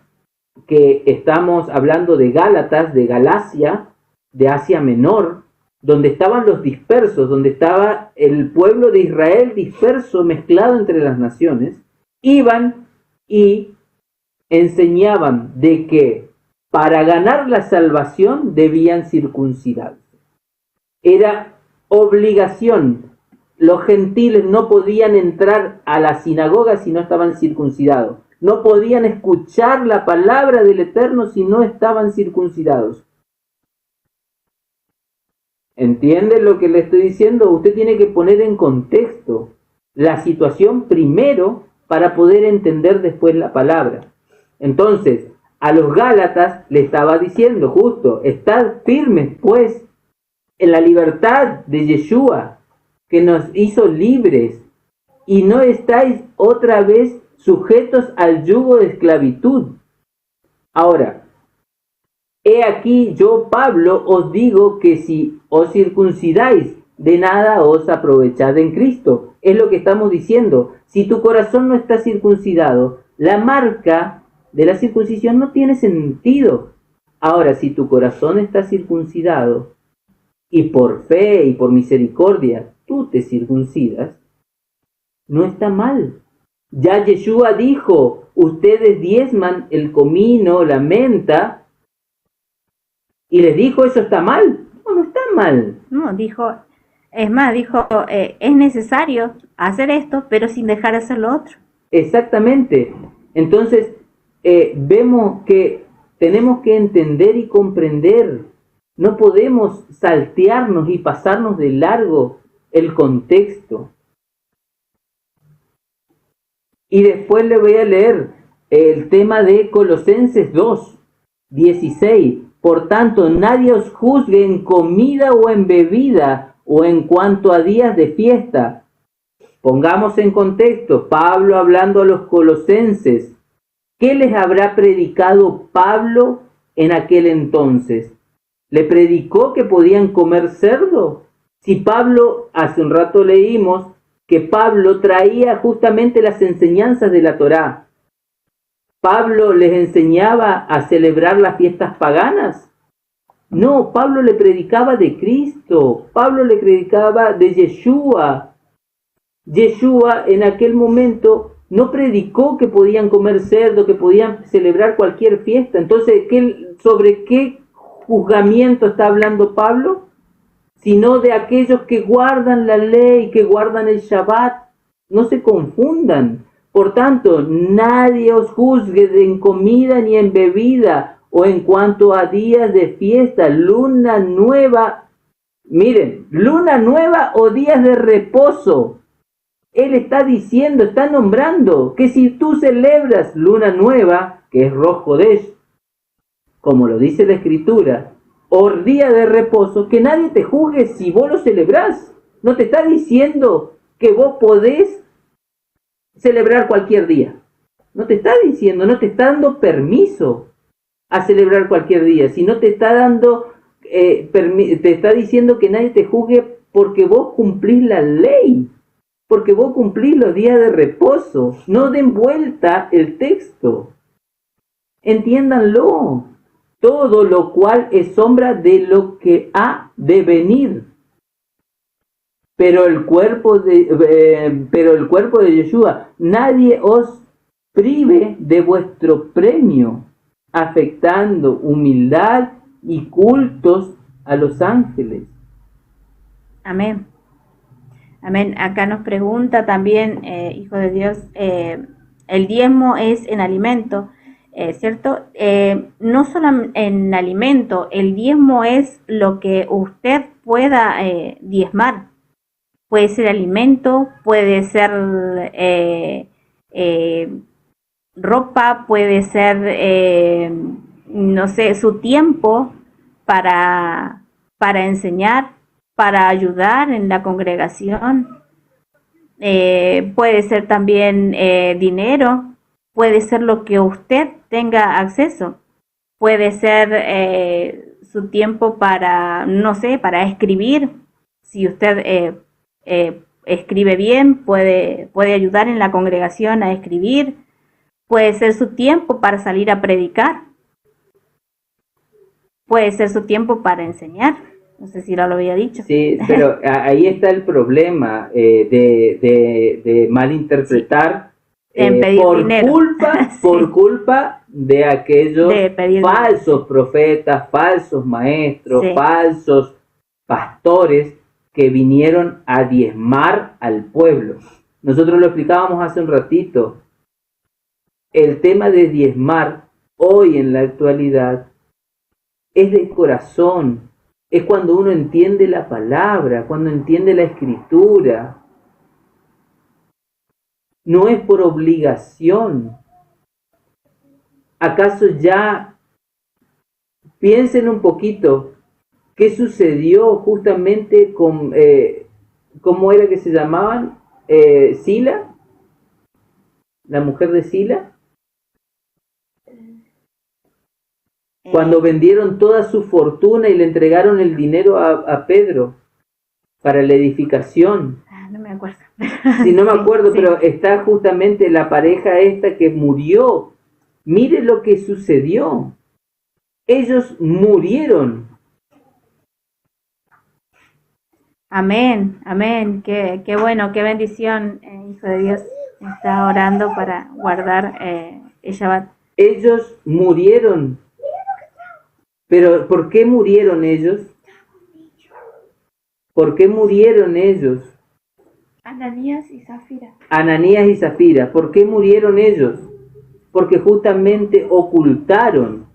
que estamos hablando de Gálatas, de Galacia, de Asia Menor, donde estaban los dispersos, donde estaba el pueblo de Israel disperso, mezclado entre las naciones, iban y enseñaban de que para ganar la salvación debían circuncidarse. Era obligación. Los gentiles no podían entrar a la sinagoga si no estaban circuncidados. No podían escuchar la palabra del Eterno si no estaban circuncidados. ¿Entiende lo que le estoy diciendo? Usted tiene que poner en contexto la situación primero para poder entender después la palabra. Entonces, a los Gálatas le estaba diciendo justo, estad firmes pues en la libertad de Yeshua, que nos hizo libres, y no estáis otra vez sujetos al yugo de esclavitud. Ahora, he aquí yo, Pablo, os digo que si os circuncidáis, de nada os aprovechad en Cristo. Es lo que estamos diciendo. Si tu corazón no está circuncidado, la marca de la circuncisión no tiene sentido. Ahora, si tu corazón está circuncidado, y por fe y por misericordia tú te circuncidas, no está mal. Ya Yeshua dijo, ustedes diezman el comino, la menta, y les dijo, ¿eso está mal? No está mal. No, dijo, es más, dijo, es necesario hacer esto, pero sin dejar de hacer lo otro. Exactamente. Entonces, vemos que tenemos que entender y comprender. No podemos saltearnos y pasarnos de largo el contexto. Y después le voy a leer el tema de Colosenses 2, 16. Por tanto, nadie os juzgue en comida o en bebida o en cuanto a días de fiesta. Pongamos en contexto, Pablo hablando a los colosenses. ¿Qué les habrá predicado Pablo en aquel entonces? ¿Le predicó que podían comer cerdo? Si Pablo, hace un rato leímos que Pablo traía justamente las enseñanzas de la Torá. ¿Pablo les enseñaba a celebrar las fiestas paganas? No, Pablo le predicaba de Cristo. Pablo le predicaba de Yeshua. Yeshua en aquel momento no predicó que podían comer cerdo, que podían celebrar cualquier fiesta. Entonces, ¿sobre qué juzgamiento está hablando Pablo? Sino de aquellos que guardan la ley, que guardan el Shabbat. No se confundan. Por tanto, nadie os juzgue en comida ni en bebida, o en cuanto a días de fiesta, luna nueva. Miren, luna nueva o días de reposo. Él está diciendo, está nombrando, que si tú celebras luna nueva, que es Rosh Hodesh, como lo dice la Escritura, o día de reposo, que nadie te juzgue si vos lo celebrás. No te está diciendo que vos podés celebrar cualquier día. No te está diciendo, no te está dando permiso a celebrar cualquier día, sino te está dando, te está diciendo que nadie te juzgue porque vos cumplís la ley, porque vos cumplís los días de reposo. No den vuelta el texto. Entiéndanlo. todo lo cual es sombra de lo que ha de venir. Pero el cuerpo de Yeshua, nadie os prive de vuestro premio, afectando humildad y cultos a los ángeles. Amén. Amén. Acá nos pregunta también, Hijo de Dios, el diezmo es en alimento, ¿cierto? No solo en alimento, el diezmo es lo que usted pueda diezmar. Puede ser alimento, puede ser ropa, puede ser, no sé, su tiempo para enseñar, para ayudar en la congregación. Puede ser también dinero, puede ser lo que usted tenga acceso. Puede ser su tiempo para, no sé, para escribir. Si usted escribe bien, puede ayudar en la congregación a escribir. Puede ser su tiempo para salir a predicar. Puede ser su tiempo para enseñar. No sé si lo había dicho. Sí, pero ahí está el problema de malinterpretar por dinero. Sí. Por culpa de aquellos falsos profetas, falsos maestros, sí, falsos pastores que vinieron a diezmar al pueblo. Nosotros lo explicábamos hace un ratito. El tema de diezmar hoy en la actualidad es de corazón. Es cuando uno entiende la palabra, cuando entiende la escritura. No es por obligación. ¿Acaso ya piensen un poquito qué sucedió justamente con, ¿cómo era que se llamaban? Sila, la mujer de Sila. Cuando vendieron toda su fortuna y le entregaron el dinero a Pedro para la edificación. No me acuerdo. Sí, no me acuerdo, sí, pero está justamente la pareja esta que murió. Mire lo que sucedió. Ellos murieron. Amén, amén. Qué bueno, qué bendición, Hijo de Dios. Está orando para guardar el Shabbat. Ellos murieron. Pero ¿por qué murieron ellos? ¿Por qué murieron ellos? Ananías y Zafira. Ananías y Zafira. ¿Por qué murieron ellos? Porque justamente ocultaron.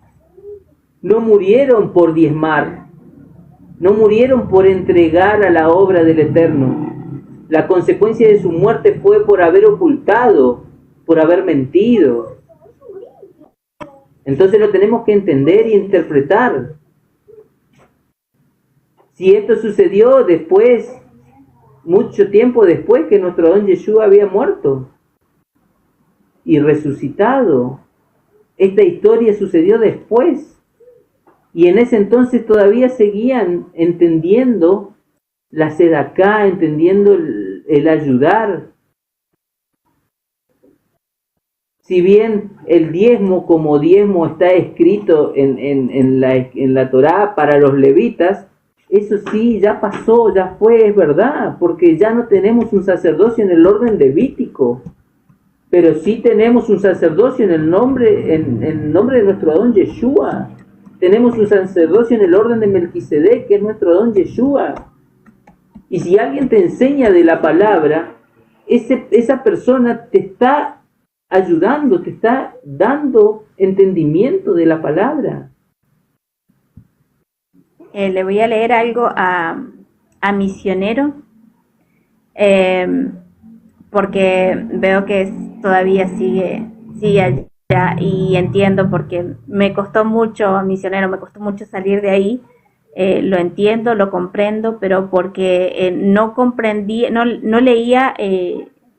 No murieron por diezmar. No murieron por entregar a la obra del Eterno. La consecuencia de su muerte fue por haber ocultado, por haber mentido. Entonces lo tenemos que entender y interpretar. Si esto sucedió después, mucho tiempo después que nuestro don Yeshua había muerto y resucitado, esta historia sucedió después. Y en ese entonces todavía seguían entendiendo la sedaká, entendiendo el ayudar. Si bien el diezmo como diezmo está escrito en la Torá para los levitas, eso sí, ya pasó, ya fue, es verdad, porque ya no tenemos un sacerdocio en el orden levítico, pero sí tenemos un sacerdocio en el nombre de nuestro Adón Yeshua. Tenemos un sacerdocio en el orden de Melquisedec, que es nuestro Adón Yeshua. Y si alguien te enseña de la palabra, esa persona te está ayudando, te está dando entendimiento de la palabra. Le voy a leer algo a Misionero, porque veo que todavía sigue allá, y entiendo porque me costó mucho, Misionero, me costó mucho salir de ahí. Lo entiendo, lo comprendo, pero porque no comprendí, no leía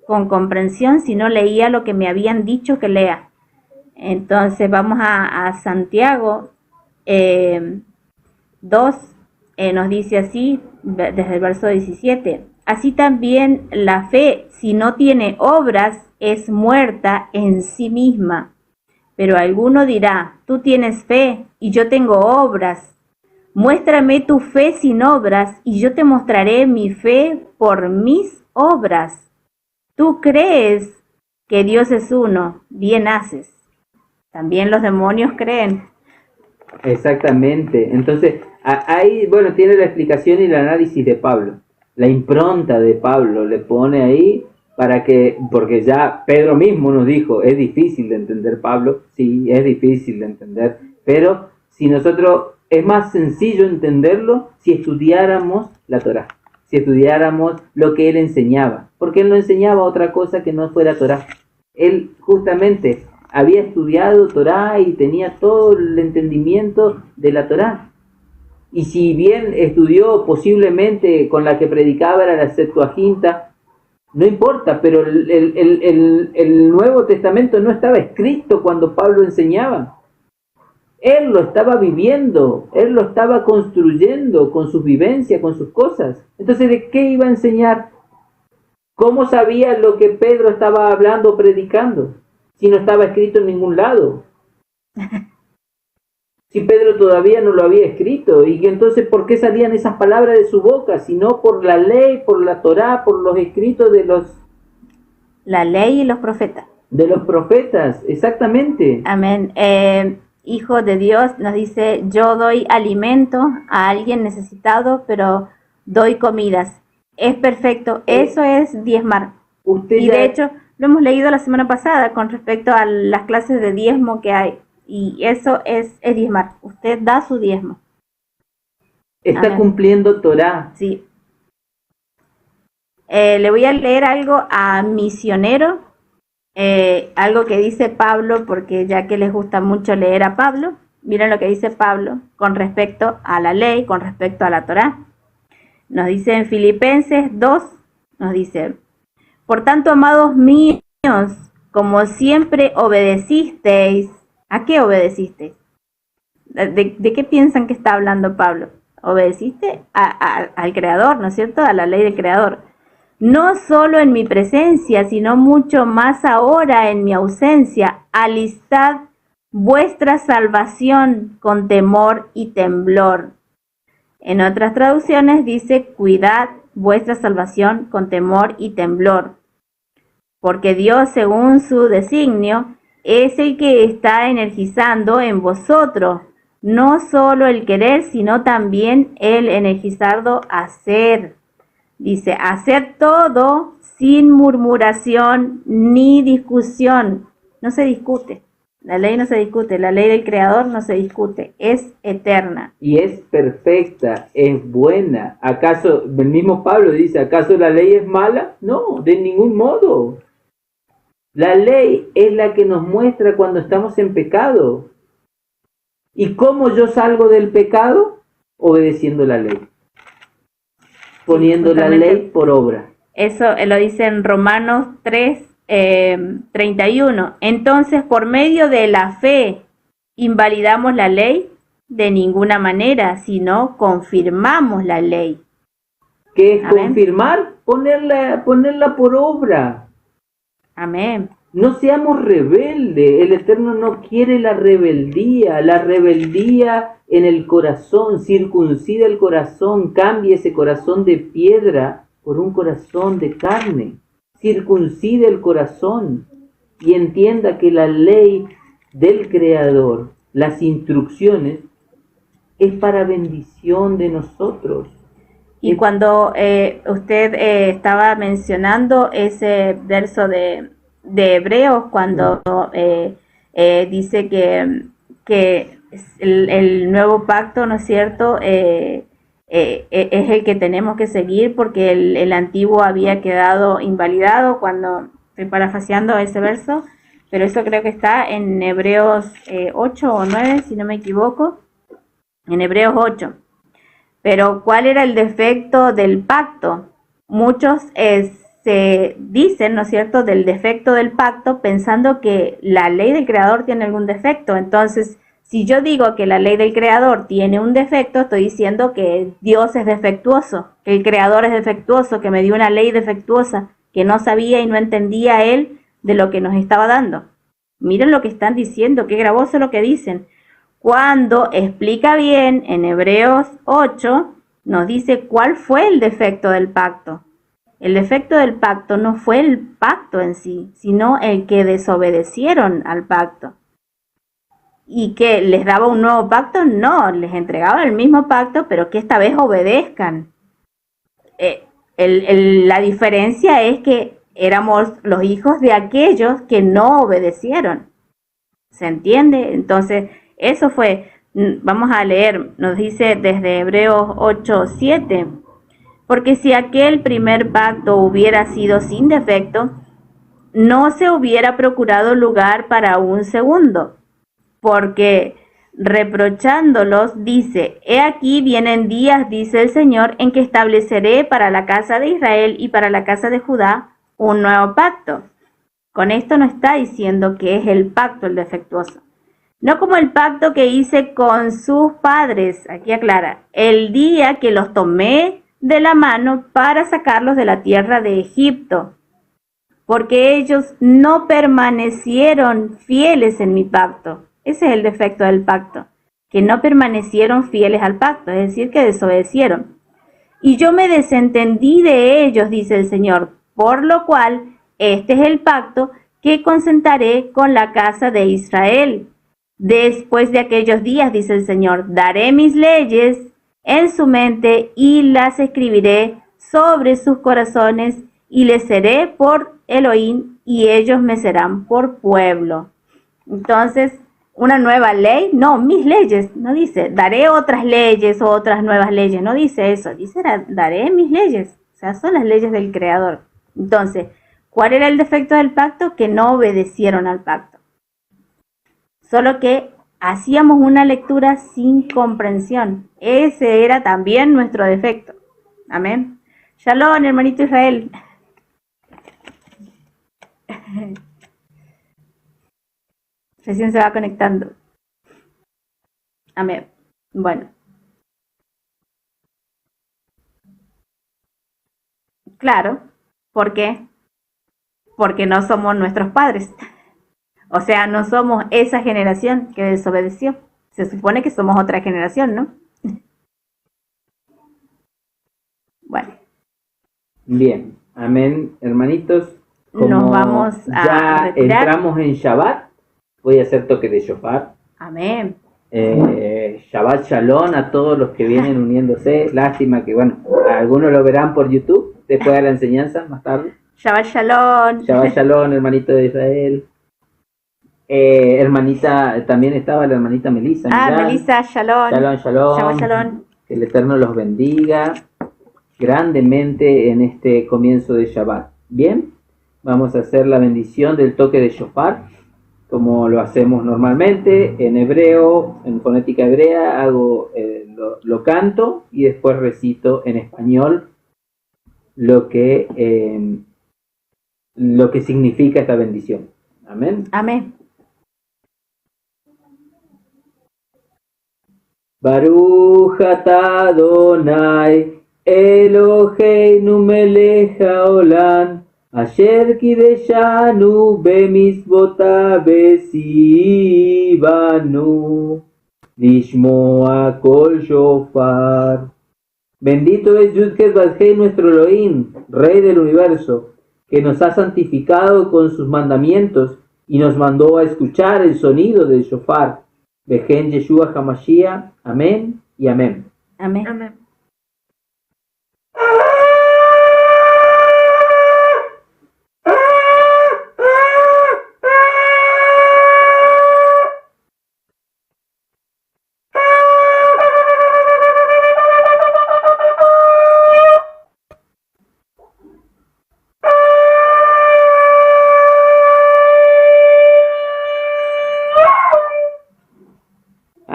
con comprensión, sino leía lo que me habían dicho que lea. Entonces vamos a Santiago 2, nos dice así, desde el verso 17: así también la fe, si no tiene obras, es muerta en sí misma. Pero alguno dirá, tú tienes fe y yo tengo obras. Muéstrame tu fe sin obras y yo te mostraré mi fe por mis obras. Tú crees que Dios es uno, bien haces. También los demonios creen. Exactamente. Entonces, ahí, bueno, tiene la explicación y el análisis de Pablo. La impronta de Pablo le pone ahí para que, porque ya Pedro mismo nos dijo, es difícil de entender, Pablo, sí, es difícil de entender, pero si nosotros, es más sencillo entenderlo si estudiáramos la Torá, si estudiáramos lo que él enseñaba, porque él no enseñaba otra cosa que no fuera Torá. Él justamente había estudiado Torá y tenía todo el entendimiento de la Torá. Y si bien estudió posiblemente con la que predicaba era la Septuaginta, no importa, pero el Nuevo Testamento no estaba escrito cuando Pablo enseñaba. Él lo estaba viviendo, él lo estaba construyendo con sus vivencias, con sus cosas. Entonces, ¿de qué iba a enseñar? ¿Cómo sabía lo que Pedro estaba hablando, predicando, si no estaba escrito en ningún lado? Si Pedro todavía no lo había escrito, y entonces ¿por qué salían esas palabras de su boca? Si no por la ley, por la Torá, por los escritos de los... La ley y los profetas. De los profetas, exactamente. Amén. Hijo de Dios nos dice, yo doy alimento a alguien necesitado, pero doy comidas. Es perfecto, eso es diezmar. Y de hecho, lo hemos leído la semana pasada con respecto a las clases de diezmo que hay. Y eso es diezmar. Usted da su diezmo. Está Amén. Cumpliendo Torá. Sí. Le voy a leer algo a Misionero. Algo que dice Pablo, porque ya que les gusta mucho leer a Pablo, miren lo que dice Pablo con respecto a la ley, con respecto a la Torá. Nos dice en Filipenses 2, nos dice, por tanto, amados míos, como siempre obedecisteis. ¿A qué obedecisteis? ¿De qué piensan que está hablando Pablo? Obedeciste al Creador, ¿no es cierto? A la ley del Creador. No solo en mi presencia, sino mucho más ahora en mi ausencia. Alistad vuestra salvación con temor y temblor. En otras traducciones dice, cuidad vuestra salvación con temor y temblor. Porque Dios, según su designio, es el que está energizando en vosotros, no solo el querer, sino también el energizarlo hacer. Dice, hacer todo sin murmuración ni discusión. No se discute. La ley no se discute. La ley del Creador no se discute. Es eterna. Y es perfecta, es buena. ¿Acaso, el mismo Pablo dice, ¿acaso la ley es mala? No, de ningún modo. La ley es la que nos muestra cuando estamos en pecado. ¿Y cómo yo salgo del pecado? Obedeciendo la ley. Poniendo la ley por obra. Eso lo dice en Romanos 3, 31. Entonces, por medio de la fe, ¿invalidamos la ley? De ninguna manera, sino confirmamos la ley. ¿Qué es Amén. Confirmar? Ponerla por obra. Amén. No seamos rebeldes. El Eterno no quiere la rebeldía en el corazón. Circuncida el corazón, cambie ese corazón de piedra por un corazón de carne. Circuncide el corazón y entienda que la ley del Creador, las instrucciones, es para bendición de nosotros. Y cuando usted estaba mencionando ese verso de Hebreos, cuando dice que el nuevo pacto, ¿no es cierto?, es el que tenemos que seguir porque el antiguo había quedado invalidado, cuando estoy parafraseando ese verso, pero eso creo que está en Hebreos 8 o 9, si no me equivoco, en Hebreos 8. Pero ¿cuál era el defecto del pacto? Muchos se dicen, ¿no es cierto?, del defecto del pacto pensando que la ley del Creador tiene algún defecto. Entonces, si yo digo que la ley del Creador tiene un defecto, estoy diciendo que Dios es defectuoso, que el Creador es defectuoso, que me dio una ley defectuosa, que no sabía y no entendía Él de lo que nos estaba dando. Miren lo que están diciendo, qué gravoso lo que dicen. Cuando explica bien en Hebreos 8, nos dice cuál fue el defecto del pacto. El defecto del pacto no fue el pacto en sí, sino el que desobedecieron al pacto. ¿Y que les daba un nuevo pacto? No, les entregaba el mismo pacto, pero que esta vez obedezcan. La diferencia es que éramos los hijos de aquellos que no obedecieron. ¿Se entiende? Entonces, eso fue, vamos a leer, nos dice desde Hebreos 8:7, porque si aquel primer pacto hubiera sido sin defecto, no se hubiera procurado lugar para un segundo, porque reprochándolos dice, he aquí vienen días, dice el Señor, en que estableceré para la casa de Israel y para la casa de Judá un nuevo pacto. Con esto no está diciendo que es el pacto el defectuoso, no como el pacto que hice con sus padres, aquí aclara, el día que los tomé de la mano para sacarlos de la tierra de Egipto, porque ellos no permanecieron fieles en mi pacto. Ese es el defecto del pacto, que no permanecieron fieles al pacto, es decir, que desobedecieron. Y yo me desentendí de ellos, dice el Señor, por lo cual este es el pacto que consentaré con la casa de Israel. Después de aquellos días, dice el Señor, daré mis leyes en su mente y las escribiré sobre sus corazones y les seré por Elohim y ellos me serán por pueblo. Entonces, una nueva ley, no, mis leyes, no dice, daré otras leyes o otras nuevas leyes, no dice eso, dice, daré mis leyes, o sea, son las leyes del Creador. Entonces, ¿cuál era el defecto del pacto? Que no obedecieron al pacto. Solo que hacíamos una lectura sin comprensión. Ese era también nuestro defecto. Amén. Shalom, hermanito Israel. Recién se va conectando. Amén. Bueno. Claro. ¿Por qué? Porque no somos nuestros padres. O sea, no somos esa generación que desobedeció. Se supone que somos otra generación, ¿no? Bueno. Bien. Amén, hermanitos. Como nos vamos a ya retirar. Entramos en Shabbat, voy a hacer toque de shofar. Amén. Shabbat Shalom a todos los que vienen uniéndose. Lástima que, bueno, algunos lo verán por YouTube después de la enseñanza, más tarde. Shabbat Shalom. Shabbat Shalom, hermanito de Israel. Hermanita, también estaba la hermanita Melissa. Melissa, Shalom. Shalom, shalom. Shabbat Shalom. Que el Eterno los bendiga grandemente en este comienzo de Shabbat. Bien, vamos a hacer la bendición del toque de shofar, como lo hacemos normalmente, en hebreo, en fonética hebrea, lo canto y después recito en español lo que significa esta bendición. Amén. Amén. Baruch atah Adonai Eloheinu melech haolam Asher kideshanu bemitzvotav v'tzivanu lishmoa kol shofar. Bendito es Yud-Ket Vad-Hei, nuestro Elohim, Rey del universo, que nos ha santificado con sus mandamientos y nos mandó a escuchar el sonido del shofar. Bejen Yeshua HaMashiach. Amén y amén. Amén. Amén.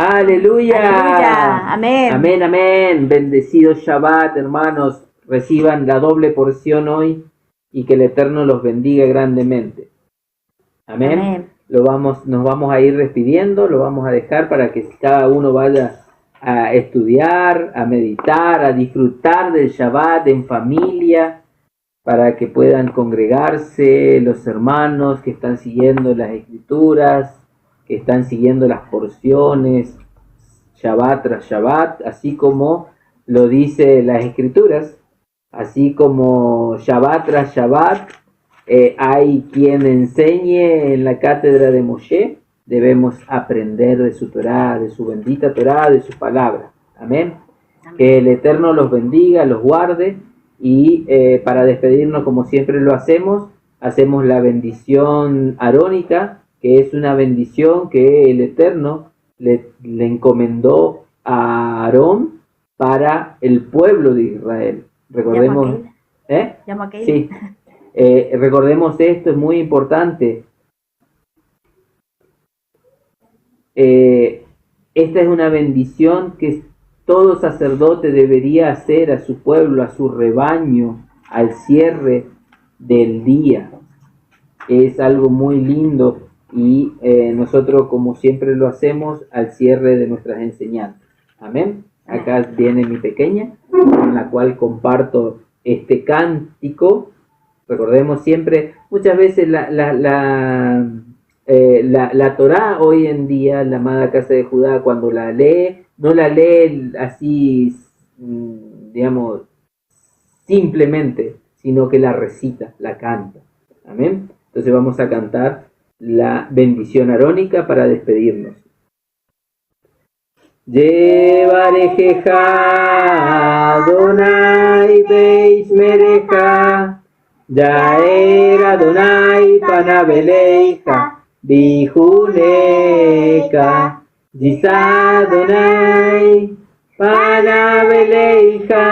Aleluya. Aleluya. Amén. Amén, amén. Bendecido Shabbat, hermanos. Reciban la doble porción hoy y que el Eterno los bendiga grandemente. Amén. Amén. Nos vamos a ir despidiendo, lo vamos a dejar para que cada uno vaya a estudiar, a meditar, a disfrutar del Shabbat en familia, para que puedan congregarse los hermanos que están siguiendo las escrituras, que están siguiendo las porciones, Shabbat tras Shabbat, así como lo dice las escrituras, así como Shabbat tras Shabbat, hay quien enseñe en la cátedra de Moshe, debemos aprender de su Torá, de su bendita Torá, de su palabra. Amén. Que el Eterno los bendiga, los guarde, y para despedirnos, como siempre lo hacemos la bendición arónica, que es una bendición que el Eterno le encomendó a Aarón para el pueblo de Israel. Recordemos, sí, recordemos esto, es muy importante. Esta es una bendición que todo sacerdote debería hacer a su pueblo, a su rebaño, al cierre del día. Es algo muy lindo y nosotros, como siempre lo hacemos, al cierre de nuestras enseñanzas. Amén. Acá viene mi pequeña, con la cual comparto este cántico. Recordemos siempre, muchas veces la Torá hoy en día, la amada casa de Judá, cuando la lee, no la lee así, digamos, simplemente, sino que la recita, la canta. Amén. Entonces vamos a cantar la bendición arónica para despedirnos. Yevarejeja Adonai beismereja, Yaer Adonai panabeleja, Bijuneka, Yisa Adonai panabeleja,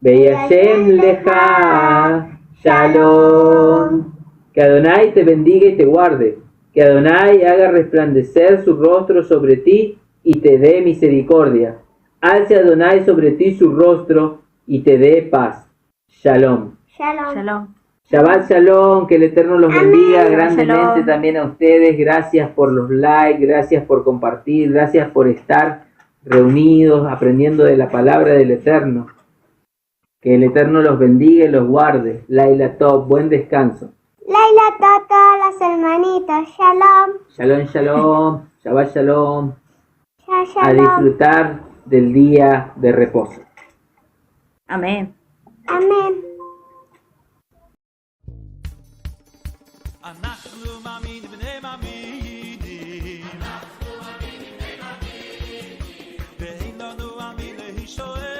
Beyashem leja, Shalom. Que Adonai te bendiga y te guarde, que Adonai haga resplandecer su rostro sobre ti y te dé misericordia. Alce Adonai sobre ti su rostro y te dé paz. Shalom. Shalom. Shalom. Shabbat Shalom, que el Eterno los bendiga grandemente. Shalom. También a ustedes. Gracias por los likes, gracias por compartir, gracias por estar reunidos aprendiendo de la palabra del Eterno. Que el Eterno los bendiga y los guarde. Laila Tov, buen descanso. Laila Tata, las hermanitas. Shalom. Shalom, shalom. Shabbat Shalom. A Shalom. disfrutar del día de reposo. Amén. Amén. אנחנו מאמינים בני מאמינים ואין לנו עם להישאר